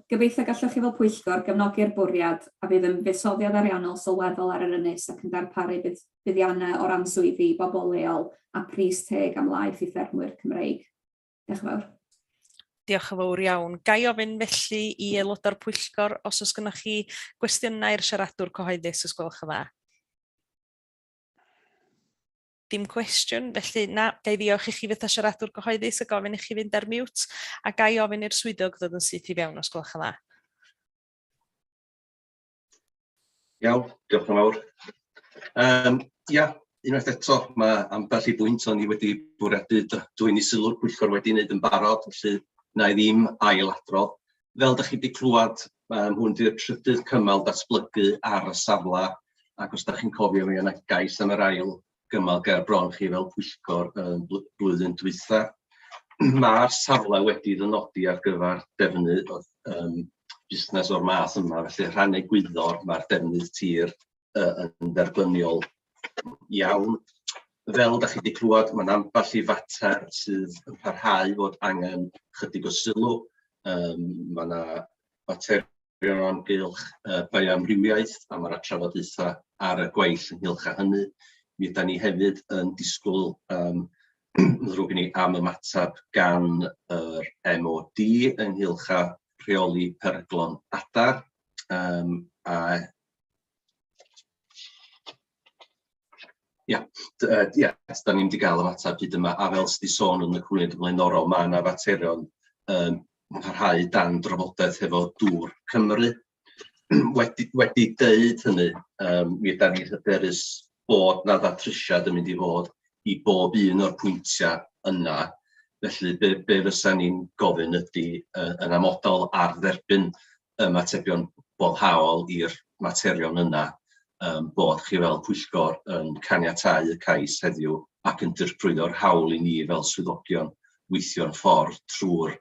Gobeithio gallwch chi fel Pwyllgor gefnogi'r bwriad a bydd yn fuddsoddiad ariannol sylweddol ar yr ynys ac yn darparu buddiannau o ran swyddi bobl leol a pris teg am laeth i ffermwyr Cymreig. Diolch yn fawr. Diolch yn fawr iawn. Gai ofyn felly i aelodau'r Pwyllgor os oes gennych chi gwestiynau i'r siaradwr cyhoeddus os gwelwch yn dda. Dim cwestiwn, felly gai ddiolch i chi fydd y siaradwr cyhoeddus a gofyn i chi fynd ar mute a gai ofyn i'r swyddog ddod yn syth i fewn os gwelwch yn dda. Iawn, diolch yn fawr. Unwaith eto, mae ambell i bwynt o'n i wedi bwriadu dwi'n i sylw'r Pwyllgor wedi wneud yn barod, felly na i ddim ailadrodd. Fel ydych chi wedi clywed, hwn di'r trydydd cymal datblygu ar y safle, ac os ydych chi'n cofio mi yna gais am yr ail gymal ger bron chi fel Pwyllgor blwyddyn dwytha. Mae'r safle wedi dynodi ar gyfer defnydd busnes o'r math yma, felly rhan egwyddor mae'r defnydd tir yn dderbyniol iawn. Fel ydych chi wedi clywed, mae'n ambell i fater sydd yn parhau fod angen chydig o sylw. Mae yna faterion o amgylch bioamrywiaeth a mae'r trafodaethau ar y gweill ynghylch â hynny. Mi ydyn ni hefyd yn disgwyl ddrwg i ni am ymateb gan yr MOD ynghylch â rheoli peryglon adar. Da ni'n wedi cael ymateb hyd yma, a fel sydd wedi sôn yn y cwmniad blaenorol, mae yna faterion parhau dan drafodaeth efo Dŵr Cymru. Wedi deud hynny, mi ydyn ni'n hyderus bod na ddatrysiad yn mynd i fod i bob un o'r pwyntiau yna. Felly, be fysa ni'n gofyn ydy yn amodol ar dderbyn ymatebion boddhaol i'r materion yna, bod chi fel Pwyllgor yn caniatáu y cais heddiw ac yn dirprwyo'r hawl i ni fel swyddogion weithio'r ffordd trwy'r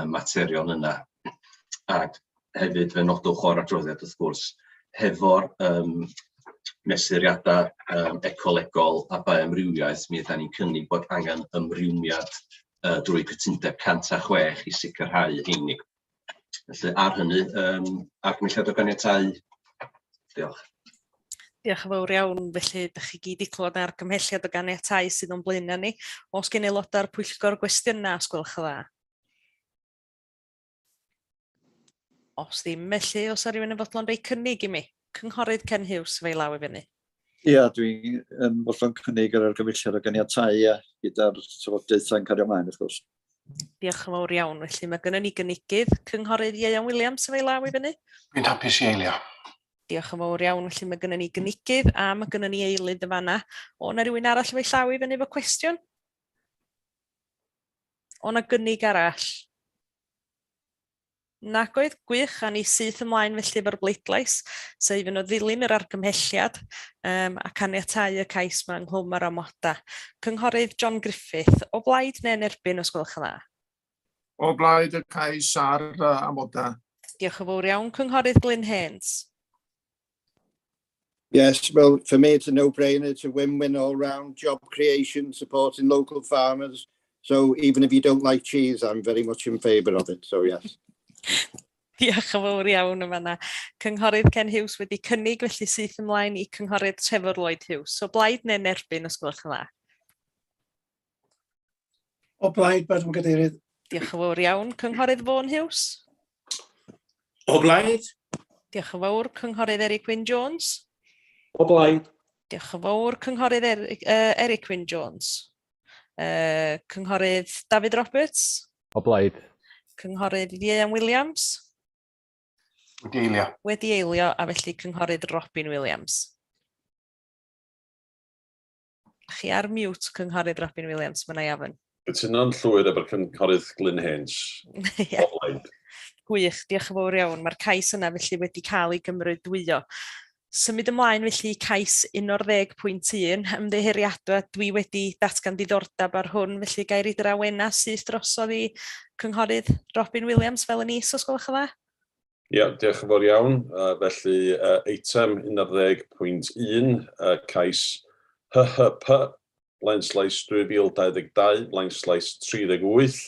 materion yna. Ac hefyd fe nodwch o'r adroddiad wrth gwrs, hefo'r mesuriadau ecolegol a baioamrywiaeth, mi ydyn ni'n cynnig bod angen ymrwymiad drwy cytundeb 106 i sicrhau heini. Felly ar hynny, argymhelliad o ganiatáu. Diolch. Diolch yn fawr iawn, felly ydych chi gyd i clywed ar gymhelliad o ganiatáu sydd o'n blaenau ni. Os gen aelodau'r pwyllgor gwestiynau, os gwelwch yn dda. Os ddim, felly, os ar rywun yn fodlon rhoi cynnig i mi. Cynghorydd Ken Hughes, fe law i fyny. Ia, dwi'n fodlon cynnig ar argymhelliad o ganiatáu gyda'r trafodaethau'n cario ymlaen, wrth gwrs. Diolch yn fawr iawn, felly mae gennym ni gynigydd. Cynghorydd Ieuan Williams, fe law i fyny. Dwi'n hapus i eilio. Diolch yn fawr iawn, felly mae gennym ni gynigydd a mae gennym ni eilydd y fanna. O na rywun arall fe llaw i fyny efo cwestiwn? O na gynnig arall? Nag oedd, gwych, a ni syth ymlaen felly efo'r bleidlais, sef yn o ddilyn yr argymhelliad a caniatáu y cais yma ynghlwm ar amoda. Cynghorydd John Griffith, o blaid neu'n erbyn os gwelwch yn dda? O blaid y cais ar amoda. Diolch yn fawr iawn. Cynghorydd Glyn Haynes. Yes, well, for me it's a no-brainer. It's a win-win all round, job creation, supporting local farmers. So even if you don't like cheese, I'm very much in favour of it, so yes. Diolch yn fawr iawn yma na. Cynghorydd Ken Hughes wedi cynnig felly syth ymlaen i cynghorydd Trevor Lloyd Hughes. O blaid neu'n erbyn os gwelwch yn dda? O blaid, Madam Cadeirydd. Diolch yn fawr iawn. Cynghorydd Vaughan Hughes. O blaid. Diolch yn fawr. Cynghorydd Eric Wyn Jones. O blaid. Diolch yn fawr. Cynghorydd Eric Wyn Jones. Cynghorydd David Roberts. O blaid. Cynghorydd Ieuan Williams. Wedi eilio. Wedi eilio, a felly cynghorydd Robin Williams. Chi ar mute, cynghorydd Robin Williams, mae'n ei afon. Cytuno'n llwyr efo'r cynghorydd Glyn Haynes. O blaid. Gwych, diolch yn fawr iawn. Mae'r cais yna felly wedi cael ei gymrydwyo. Symud ymlaen felly cais 11.1, ymddeheuriadau dwi wedi datgan diddordeb ar hwn, felly gair i drawena syth drosodd i cynghorydd Robin Williams fel yn is, os gwelwch yn dda? Ia, diolch yn fawr iawn. Felly, eitem 11.1, cais HHP, blaenslais 2022, blaenslais 38,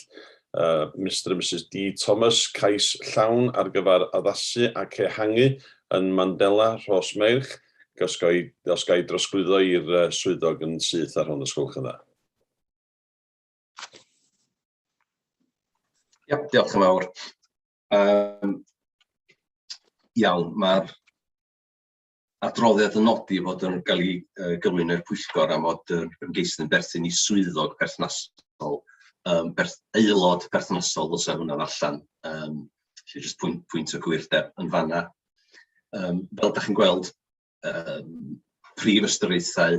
Mr a Mrs D Thomas, cais llawn ar gyfer addasu ac ehangu yn Mandela, Rhosmeirch, os ga i drosglwyddo i'r swyddog yn syth ar hwn, os gwelwch yn dda. Diolch yn fawr. Iawn, mae'r adroddiad yn nodi fod yn cael ei gyflwyno'r pwyllgor am fod yr ymgeisydd yn berthyn i swyddog perthnasol, aelod perthnasol os hwnna'n allan. Felly jyst pwynt o gwyrdeb yn fanna. Fel da chi'n gweld, prif ystyriaethau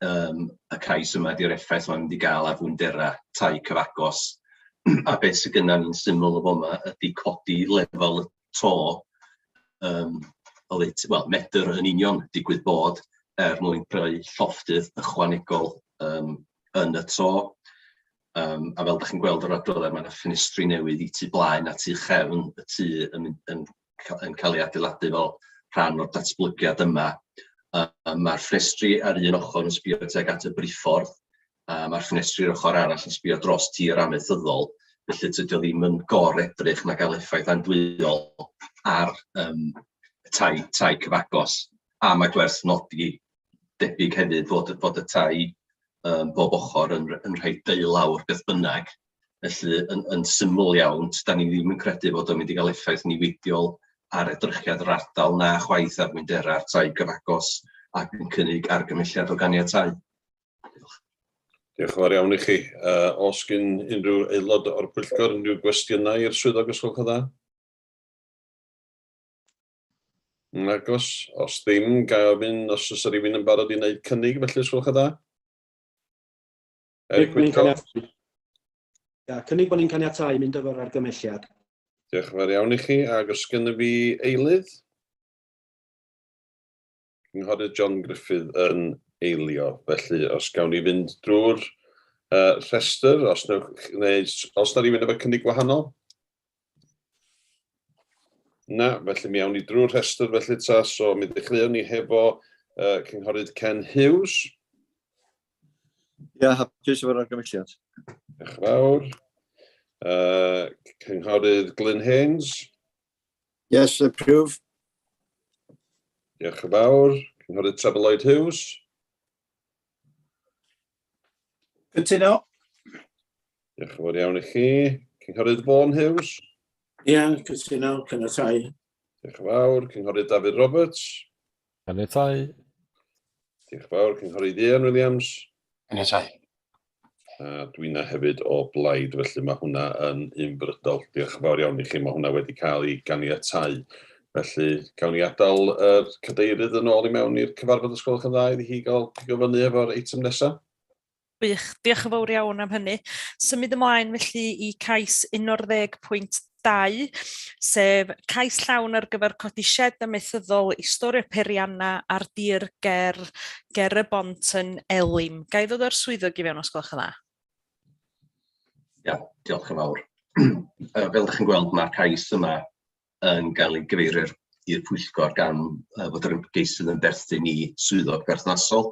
y cais yma di'r effaith mae'n mynd i gael ar fwyndera tai cyfagos. A beth sydd gyda ni'n syml o foma ydy codi lefel y to, medr yn union digwydd bod mwyn creu llofftydd ychwanegol yn y to. A fel da chi'n gweld o'r adroddiad, mae yna ffenestri newydd i tu blaen a tu chefn y tŷ yn cael ei adeiladu fel rhan o'r datblygiad yma. Mae'r ffenestri ar un ochr yn sbio tuag at y briffordd, mae'r ffenestri ar ochr arall yn sbio dros tir amaethyddol, felly tydio ddim yn gor-edrych na gael effaith andwyol ar tai cyfagos. A mae gwerth nodi debyg hefyd fod y tai bob ochr yn rhoi deulawr beth bynnag. Felly yn syml iawn, da ni ddim yn credu fod o'n mynd i gael effaith niweidiol ar edrychiad yr ardal na chwaith ar wyndera'r tai cyfagos ac yn cynnig argymhelliad o ganiatáu. Diolch yn fawr iawn i chi. Os gen unrhyw aelod o'r pwyllgor unrhyw gwestiynau i'r swyddog os gwelwch yn dda? Nagos, os ddim, gael ofyn os oes rhywun yn barod i wneud cynnig felly os gwelwch yn dda? Cynnig bod ni'n caniatáu mynd efo'r argymhelliad. Diolch yn fawr iawn i chi, ac os gynnu fi eilydd? Cynghorydd John Griffith yn eilio, felly os gawn ni fynd drwy'r rhestr, os na rhywun efo cynnig gwahanol? Na, felly mi awn ni drwy'r rhestr felly ta, so mi ddechreuwn ni hefo cynghorydd Ken Hughes. Ia, hapus efo'r argymelliad. Diolch yn fawr. Cynghorydd Glyn Haynes. Yes, approve. Diolch yn fawr. Cynghorydd Trevor Lloyd Hughes. Cytuno. Diolch yn fawr iawn i chi. Cynghorydd Vaughan Hughes. Ie, cytuno, caniatáu. Diolch yn fawr. Cynghorydd David Roberts. Caniatáu. Diolch yn fawr. Cynghorydd Ian Williams. Caniatáu. A dwi'n hefyd o blaid, felly mae hwnna yn unbrydol. Diolch yn fawr iawn i chi, mae hwnna wedi cael ei ganiatáu. Felly, gawn ni adael yr cadeirydd yn ôl i mewn i'r cyfarfod ysgolch yn dda iddi hi gael gyfynnu efo'r eitem nesaf. Gwych, diolch yn fawr iawn am hynny. Symud ymlaen felly i cais 11.2, sef cais llawn ar gyfer codi sied amaethyddol i stori Perianna ar dir ger y bont yn Elim. Ga i ddod o'r swyddog i fewn ysgolch yn dda? Ia, diolch yn fawr. Fel ydych chi'n gweld, mae'r cais yma yn cael ei gyfeirio i'r Pwyllgor gan fod yr ymgeisydd yn berthyn i swyddog berthnasol,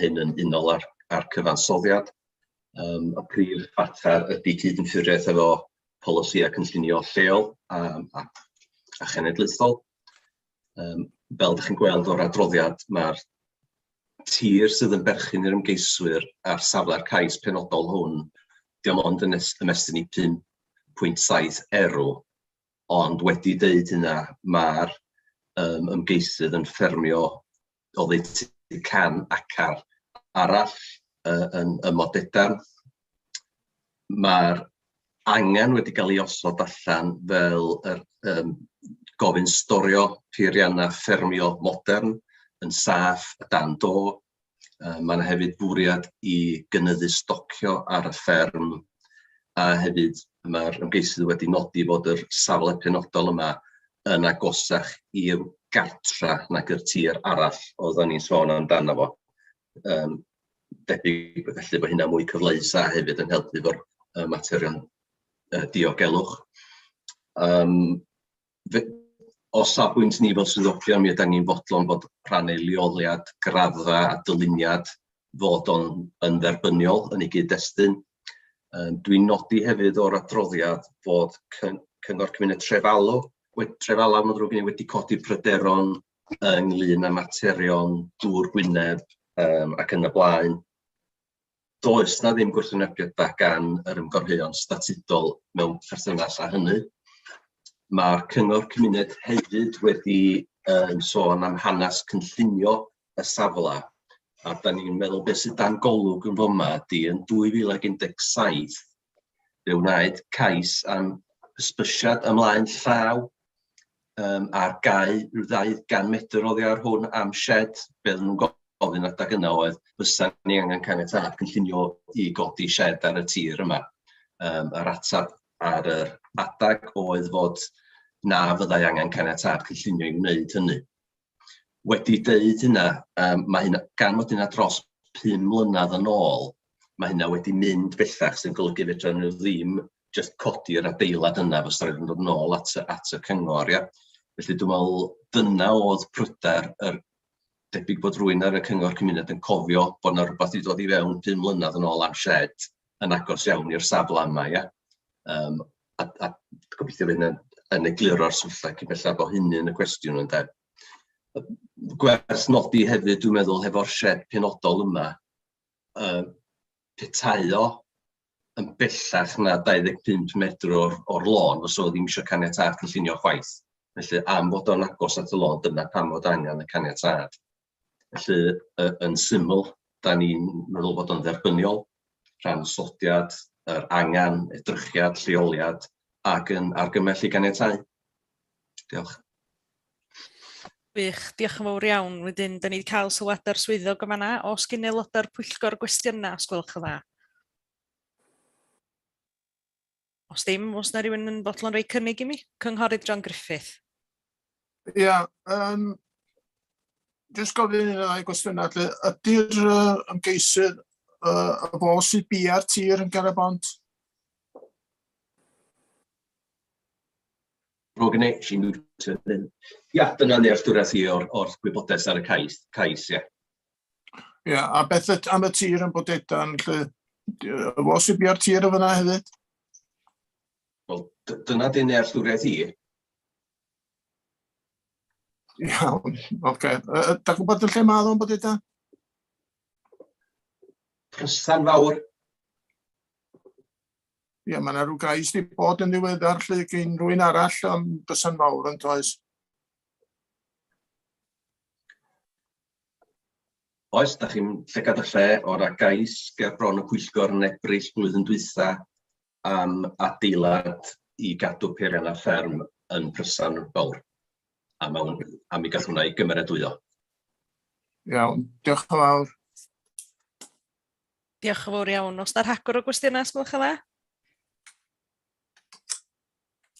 hyn yn unol ar cyfansoddiad. Y prif fatar ydy cydymffurfiaeth efo polisia cynllunio lleol a chenedlaethol. Fel ydych chi'n gweld o'r adroddiad, mae'r tir sydd yn berthyn i'r ymgeiswyr ar safle'r cais penodol hwn, dim ond yn ymestyn i 5.7 erw, ond wedi deud hynna, mae'r ymgeisydd yn ffermio o ddeutu 100 acar arall yn ymod-edarn. Mae'r angen wedi cael ei osod allan fel gofyn storio peirianna ffermio modern yn saff a dan do. Mae yna hefyd bwriad i gynyddu stocio ar y fferm, a hefyd mae'r ymgeisydd wedi nodi fod yr safle penodol yma yn agosach i'r gartra nag yr tir arall oedden ni'n sôn amdano fo. Debyg felly bod hynna mwy cyfleus a hefyd yn helpu efo'r materion diogelwch. O safbwynt ni fel swyddogion, mi ydyn ni'n fodlon bod rhannu leoliad, graddfa a dyluniad fod yn dderbyniol yn ei gyd-destun. Dwi'n nodi hefyd o'r adroddiad fod Cyngor Cymuned Trefalw wedi codi pryderon ynglŷn â materion dŵr Gwynedd ac yn y blaen. Does na ddim gwrthwynebiad gan yr ymgorheuon statudol mewn perthynas â hynny. Mae'r Cyngor Cymuned hefyd wedi sôn am hanes cynllunio y safle, a da ni'n meddwl beth sydd dan golwg yn fyma ydy yn 2017 fe wnaed cais am hysbysiad ymlaen llaw ar gau rhyw 200 metr oddi ar hwn am shed, be nhw'n gofyn adag yna oedd fysa ni angen caniatâd cynllunio i godi shed ar y tir yma. Yr atab ar yr adag oedd fod na fyddai angen caniatâd cynllunio i wneud hynny. Wedi deud hynna, mae hynna gan fod hynna dros 5 mlynedd yn ôl, mae hynna wedi mynd bellach sy'n golygu fedra nhw ddim just codi'r adeilad yna fysa rhaid yn dod nôl at y cyngor. Ia? Felly dwi'n meddwl dyna oedd pryder debyg bod rhywun ar y Cyngor Cymuned yn cofio bod yna rhywbeth wedi dod i fewn 5 mlynedd yn ôl am shed yn agos iawn i'r safle yma. Ia? A gobeithio fydd yn egluro'r swylla cyn bellaf o hynny yn y cwestiwn ynde. Gwers nodi hefyd, dwi'n meddwl, hefo'r shed penodol yma, petao yn bellach na 25 metr o'r lôn, os oedd ddim eisiau caniatâd cynllunio chwaith. Felly, am fod o'n agos at y lôn, dyna pam fod angen y caniatâd. Felly, yn syml, da ni'n meddwl bod o'n dderbyniol, rhan sodiad, yr angen, edrychiad, lleoliad, ac yn argymell i ganiatau. Diolch. Gwych, diolch yn fawr iawn. Wedyn, da ni wedi cael sylwadau'r swyddog yma na. Os gen aelodau'r Pwyllgor gwestiynau, os gwelwch yn dda. Os dim, os na rhywun yn fodlon rhoi cynnig i mi? Cynghorydd John Griffith. Ia, jyst gofyn un o'i gwestiynau. Ydy'r ymgeisydd y bo sydd bia'r tir yn Ger y Bont? Rwy'n gwneud, Ia, dyna nealltwriaeth i o'r gwybodaeth ar y cais, ie. Ie, a beth am y tir yn Bodedan, fo sy'n bia'r tir o fyna hefyd? Wel, dyna di nealltwriaeth i. Iawn, oce. Da gwybod yn lle madd o'n Bodedan? Prysan fawr. Ie, mae yna rhyw gais di bod yn ddiweddar lle gyn rhywun arall am bysan fawr yn does. Oes, da chi'n llygad y lle o'r gais ger bron y Pwyllgor yn Ebrill blwyddyn dwytha am adeilad i gadw peirianna fferm yn Prysan fawr. A mi gath hwnna i gymeradwyo. Iawn, diolch yn fawr. Diolch yn fawr iawn. Os na rhagor o gwestiynau, sgwylwch yn dda?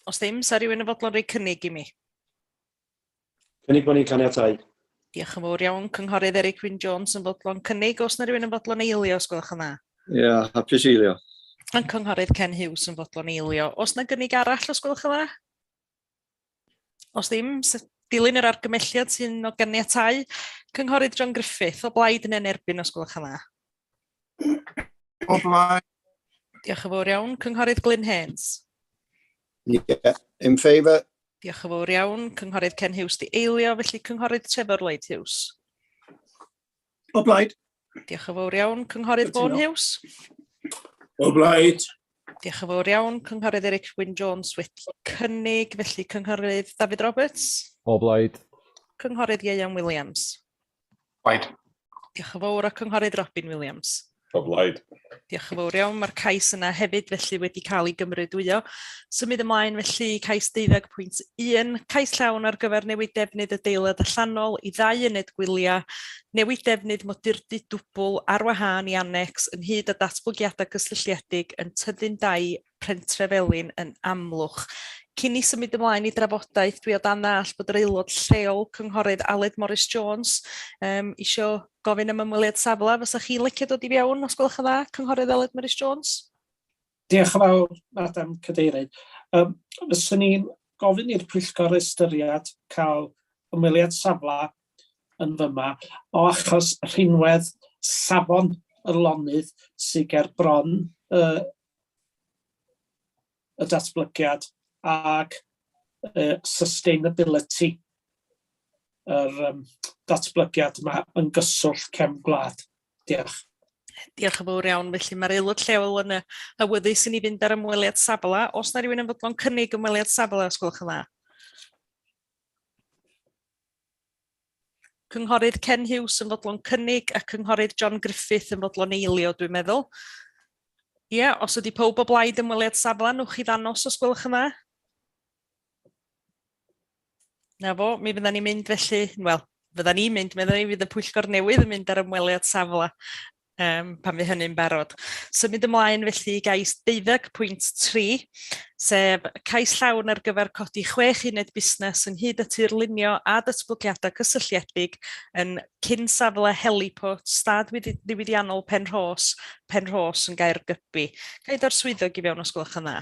Os ddim, sa rhywun yn fodlon rhoi cynnig i mi? Cynnig bod ni'n caniatáu. Diolch yn fawr iawn. Cynghorydd Eric Wyn Jones yn fodlon cynnig. Os na rhywun yn fodlon eilio, sgwylwch yn dda? Ie, hapus eilio. Yn cynghorydd Ken Hughes yn fodlon eilio. Os na gynnig arall, os gwelwch yn dda? Os ddim, dilyn yr argymelliad sy'n o ganiatáu. Cynghorydd John Griffith, o blaid yn erbyn, os gwelwch yn dda? O blaid. Diolch yn fawr iawn. Cynghorydd Glyn Haynes. Yeah, in favour. Diolch yn fawr iawn. Cynghorydd Ken Hughes di eilio, felly cynghorydd Trevor Lloyd Hughes. O blaid. Diolch yn fawr iawn. Cynghorydd Vaughan Hughes. O blaid. Diolch yn fawr iawn. Cynghorydd Eric Wyn Jones wedi cynnig, felly cynghorydd David Roberts. O blaid. Cynghorydd Ieuan Williams. Blaid. Diolch yn fawr a cynghorydd Robin Williams. O blaid. Diolch yn fawr iawn. Mae'r cais yna hefyd felly wedi cael ei gymrydwyo. Symud ymlaen felly cais 12.1, cais llawn ar gyfer newid defnydd y deilad allanol i 2 uned gwylia, newid defnydd modurdy dwbl ar wahân i annex yn hyd a datblygiadau gysylltiedig yn Tyddyn 2 Pentreffelyn yn Amlwch. Cyn i symud ymlaen i drafodaeth, dwi o dan all bod yr aelod lleol cynghorydd Aled Morris Jones isio gofyn am ymweliad safle. Fysa chi licio dod i fewn, os gwelwch yn dda, cynghorydd Aled Morris Jones? Diolch yn fawr, Madam Cadeirydd. Fyswn ni'n gofyn i'r Pwyllgor ystyried cael ymweliad safle yn fyma o achos rhinwedd safon y lonydd sydd ger bron y datblygiad ag sustainability yr datblygiad yma yn gyswllt cefn gwlad. Diolch. Diolch yn fawr iawn. Felly mae'r aelod lleol yn awyddus i ni fynd ar ymweliad safle. Os na rhywun yn fodlon cynnig ymweliad safle, os gwelwch yn dda? Cynghorydd Ken Hughes yn fodlon cynnig a cynghorydd John Griffith yn fodlon eilio, dwi'n meddwl. Ie, os ydy powb o blaid ymweliad safle, nwch i ddanos os gwelwch yn dda? Na fo, mi fydda ni'n mynd felly, wel, fydda ni'n mynd, meddwl ni fydd y Pwyllgor newydd yn mynd ar ymweliad safle pan fydd hynny'n barod. Symud ymlaen felly i gais 12.3, sef cais llawn ar gyfer codi 6 uned busnes yn hyd at Cynllunio a datblygiadau cysylltiedig yn cyn safle heliport stad ddiwydiannol Penrhos yn Gaergybi. Ga i ddod swyddog i fewn os gwelwch yn dda?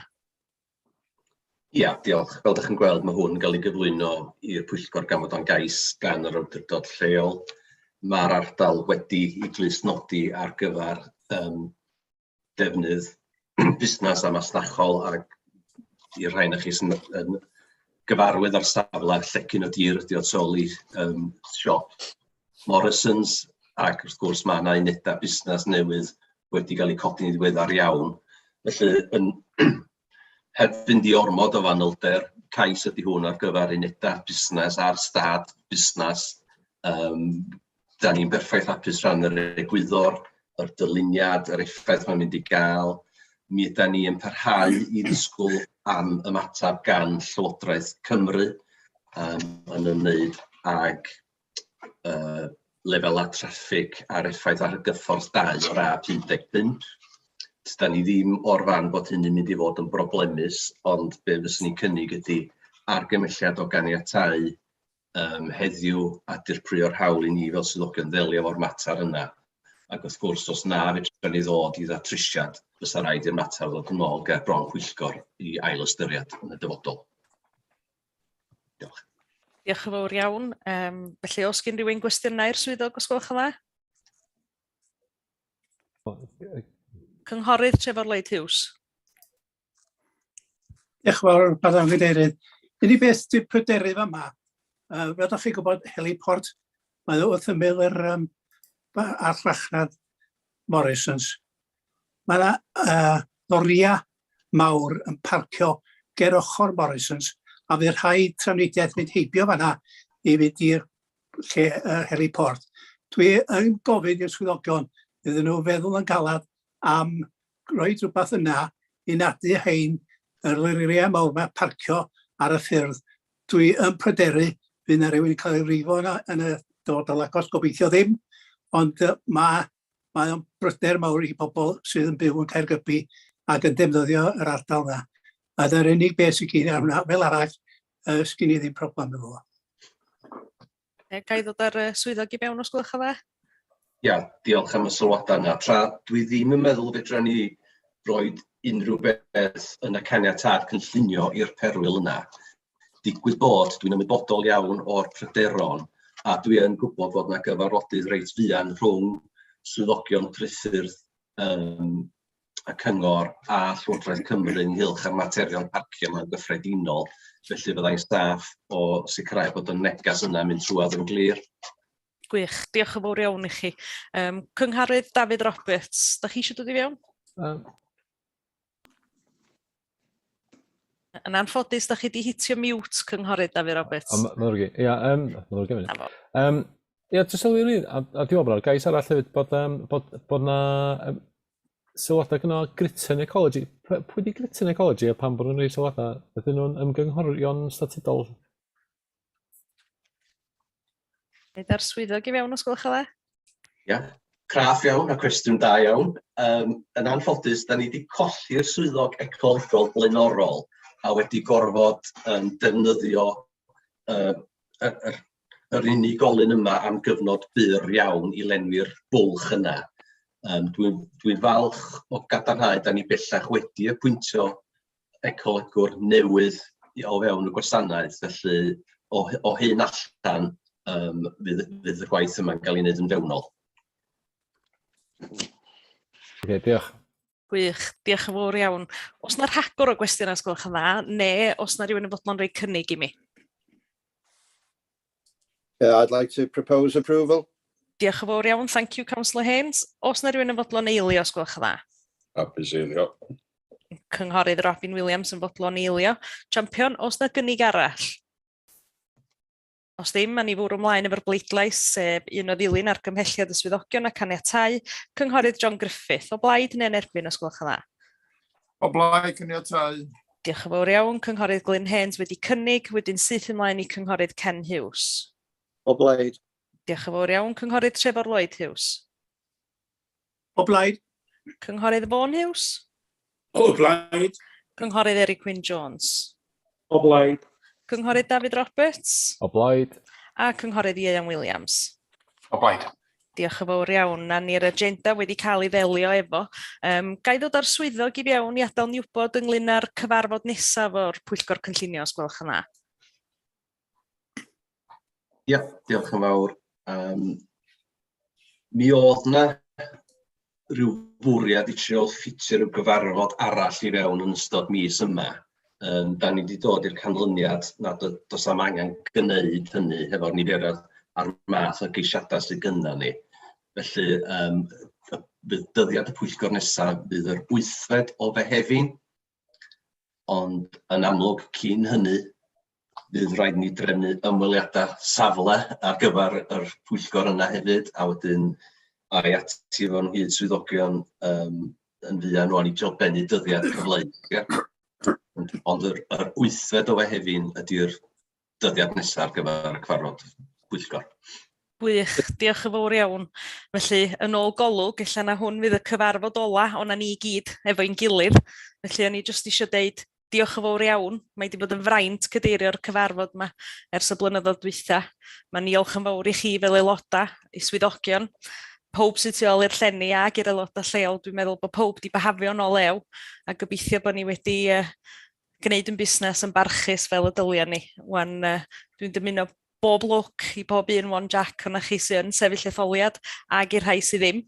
Ia, diolch. Fel ydych chi'n gweld, mae hwn yn cael ei gyflwyno i'r Pwyllgor gan fod o'n gais gan yr awdurdod lleol. Mae'r ardal wedi ei glustnodi ar gyfer defnydd busnes a masnachol ac i'r rhain chi sy'n gyfarwydd ar safle llecyn o dir ydi o toli siop Morrisons ac wrth gwrs mae yna unedau busnes newydd wedi cael ei codi'n ddiweddar iawn. Felly, heb fynd i ormod o fanylder, cais ydy hwn ar gyfer unedau busnes a'r stad busnes. Da ni'n berffaith hapus rhan yr egwyddor, yr dyluniad, yr effaith mae'n mynd i gael. Mi yda ni yn parhau i ddisgwyl am ymateb gan Llywodraeth Cymru yn ymwneud ag lefela traffig a'r effaith ar y gyffordd 2 o'r A55. Da ni ddim o'r fan bod hynny'n mynd i fod yn broblemus, ond be fyswn ni'n cynnig ydy argymelliad o ganiatáu heddiw a dirprwyo'r hawl i ni fel swyddogion ddelio efo'r mater yna. Ac wrth gwrs, os na fedra ni ddod i ddatrisiad, fysa rhaid i'r mater ddod yn ôl ger bron Pwyllgor i ail ystyried yn y dyfodol. Diolch. Diolch yn fawr iawn. Felly, os gen rhywun gwestiynau i'r swyddog, os gwelwch yn dda? Cynghorydd Trefor Lloyd Hughes. Diolch yn fawr, Madam Cadeirydd. Unig beth dwi'n pryderu yma, fel ydych chi'n gwybod, heliport, mae wrth ymyl yr arllachnad Morrisons. Mae yna loria mawr yn parcio ger ochr Morrisons, a fydd rhaid trafnidiaeth mynd heibio fanna i fynd i'r heliport. Dwi yn gofyn i'r swyddogion iddyn nhw feddwl yn galad am roi rhywbeth yna i nadu hein yr loria mawr mae parcio ar y ffyrdd. Dwi yn pryderu fydd yna rhywun yn cael ei rifo yn y dod o lagos, gobeithio ddim, ond mae o'n bryder mawr i bobl sydd yn byw yn Caergybi ac yn defnyddio yr ardal yna. A dyna'r unig beth sy'n gen i ar hwnna, fel arall, sgyn i ddim problem efo. Ga i ddod ar swyddog i mewn os gwelwch yn dda? Ia, diolch am y sylwadau yna. Tra dwi ddim yn meddwl fedra ni roi unrhyw beth yn y caniatâd cynllunio i'r perwyl yna. Digwydd bod dwi'n ymwybodol iawn o'r pryderon, a dwi yn gwybod fod yna gyfarfodydd reit fuan rhwng swyddogion priffyrdd y cyngor a Llywodraeth Cymru ynghylch ar materion parcio yma'n gyffredinol. Felly byddai'n staff o sicrhau bod y negas yna mynd trwad yn glir. Gwych, diolch yn fawr iawn i chi. Cynghorydd David Roberts, da chi eisiau dod i fewn? Yn anffodus, da chi wedi hitio mute, Cynghorydd David Roberts. Ia, jyst sylwi ni, a dwi'n meddwl bod gais arall hefyd bod na sylwadau gyda Gritton Ecology. Pwy di Gritton Ecology a pan bod nhw'n rhoi sylwadau? Ydyn nhw'n ymgynghorion statudol? Nid ar swyddog i fewn os gwelwch yn dda? Ia, craff iawn a cwestiwn da iawn. Yn anffodus, da ni wedi colli'r swyddog ecolegol blaenorol a wedi gorfod defnyddio yr unigolyn yma am gyfnod byr iawn i lenwi'r bwlch yna. Dwi'n falch o gadarnhau, da ni bellach wedi apwyntio ecolegwr newydd o fewn y gwasanaeth, felly o hyn allan fydd y gwaith yma'n cael ei wneud yn fewnol. Diolch. Gwych, diolch yn fawr iawn. Os yna rhagor o gwestiynau os gwelwch yn dda, neu os yna rhywun yn fodlon rhoi cynnig i mi? I'd like to propose approval. Diolch yn fawr iawn, thank you Councillor Haynes. Os yna rhywun yn fodlon eilio os gwelwch yn dda? Hapus eilio. Cynghorydd Robin Williams yn fodlon eilio. Champion, os yna gynnig arall? Os ddim, ma'n i fwrw ymlaen efo'r bleidlais, sef un o ddilyn ar gymhelliad y swyddogion a caniatau. Cynghorydd John Griffith, o blaid neu'n erbyn os gwelwch yn dda? O blaid caniatau. Diolch yn fawr iawn. Cynghorydd Glyn Haynes wedi cynnig, wedyn syth ymlaen i Cynghorydd Ken Hughes. O blaid. Diolch yn fawr iawn. Cynghorydd Trefor Lloyd Hughes. O blaid. Cynghorydd Vaughan Hughes. O blaid. Cynghorydd Eric Wyn Jones. O blaid. Cynghorydd David Roberts. O blaid. A Cynghorydd Ian Williams. O blaid. Diolch yn fawr iawn. Na ni'r agenda wedi cael ei ddelio efo. Ga i ddod ar swyddog i fewn i adael ni wybod ynglyn â'r cyfarfod nesaf o'r Pwyllgor Cynllunio os gwelwch yn dda? Ia, diolch yn fawr. Mi oedd na rhyw bwriad i trio ffitio'r gyfarfod arall i fewn yn ystod mis yma. Da ni wedi dod i'r canlyniad nad oes am angen gwneud hynny efo'r niferoedd a'r math o geisiadau sydd gyda ni. Felly, bydd dyddiad y pwyllgor nesaf bydd yr 8fed o Fehefin, ond yn amlwg cyn hynny, bydd rhaid ni drefnu ymweliadau safle ar gyfer yr pwyllgor yna hefyd, a wedyn a'i ati fo'n hyd swyddogion yn fuan o'n i jobenu dyddiad cyfleu. Ond yr 8fed o Fehefin ydy'r dyddiad nesaf ar gyfer y cyfarfod pwyllgor. Gwych, diolch yn fawr iawn. Felly, yn ôl golwg, ella na hwn fydd y cyfarfod ola, ond ni i gyd efo'n gilydd. Felly, o'n i jyst eisiau deud diolch yn fawr iawn. Mae wedi bod yn fraint cadeirio'r cyfarfod yma ers y blynyddoedd dwytha. Mae'n diolch yn fawr i chi fel aelodau, i swyddogion. Pob sydd tu ôl i'r llenni ag i'r aelodau lleol, dwi'n meddwl bod pob wedi behafio yn o lew, a gobeithio bod ni wedi gwneud yn busnes yn barchus fel y dylia ni. Dwi'n dymuno bob lwc i bob un One Jack o'na chi sy'n sefyll etholiad ag i'r rhai sydd ddim.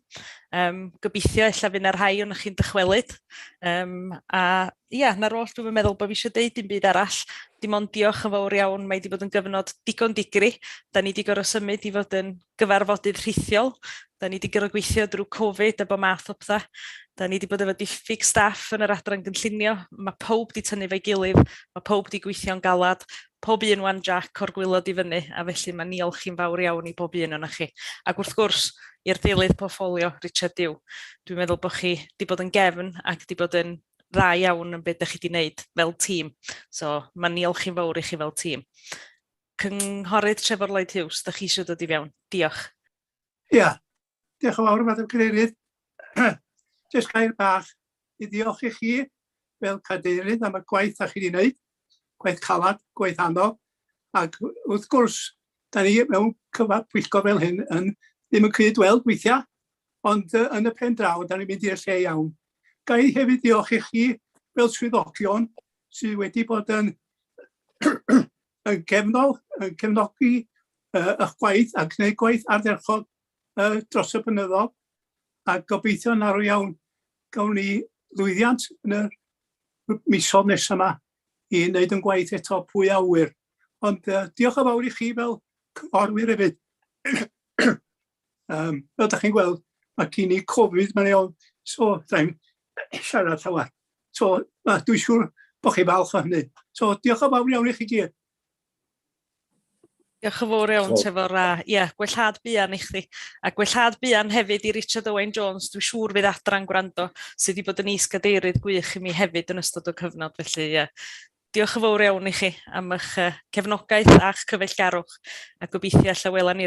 Gobeithio ella fydd yna rhai o'na chi'n dychwelyd. Na'r oll dwi'n meddwl bod fi eisiau deud dim byd arall. Dim ond diolch yn fawr iawn, mae wedi bod yn gyfnod digon digri. Da ni wedi gorfod symud i fod yn gyfarfodydd rhithiol. Da ni wedi gorfod gweithio drwy Covid a bo math o bethau. Da ni wedi bod efo diffyg staff yn yr adran gynllunio. Mae pob wedi tynnu fe'i gilydd, mae pob wedi gweithio'n galad, pob un One Jack o'r gwylod i fyny, a felly mae niolch chi'n fawr iawn i bob un o'na chi. Ac wrth gwrs, i'r deilydd portfolio Richard Dew, dwi'n meddwl bod chi wedi bod yn gefn ac wedi bod yn dda iawn yn beth ydych chi wedi wneud fel tîm. So, mae niolch chi'n fawr i chi fel tîm. Cynghorydd Trefor Lloyd Hughes, ydych chi eisiau dod i fewn? Diolch. Ia, diolch yn fawr, Madam Cadeirydd. Jyst gair bach i diolch i chi fel cadeirydd am y gwaith da chi wedi wneud. Gwaith calad, gwaith anodd, ac wrth gwrs, da ni mewn pwyllgor fel hyn ddim yn cyd-weld weithiau, ond yn y pen draw, da ni'n mynd i'r lle iawn. Ga i hefyd diolch i chi fel swyddogion sydd wedi bod yn cefnogi eich gwaith a gwneud gwaith ardderchog dros y blynyddoedd, a gobeithio yn arw iawn gawn ni lwyddiant yn y misoedd nesaf yma i wneud yn gwaith eto pwy awyr. Ond diolch yn fawr i chi fel cynghorwyr hefyd. Fel ydych chi'n gweld, mae gen i Covid mae'n iawn, so rhaid siarad llawer. So dwi'n siŵr bod chi falch o hynny. So diolch yn fawr iawn i chi gyd. Diolch yn fawr iawn, Trefor. Gwellhad buan i chdi. A gwellhad buan hefyd i Richard Owen Jones, dwi'n siŵr fydd adran gwrando sydd wedi bod yn is-gadeirydd gwych i mi hefyd yn ystod o cyfnod. Felly, diolch yn fawr iawn i chi am eich cefnogaeth a'ch cyfeillgarwch, a gobeithio alla wela ni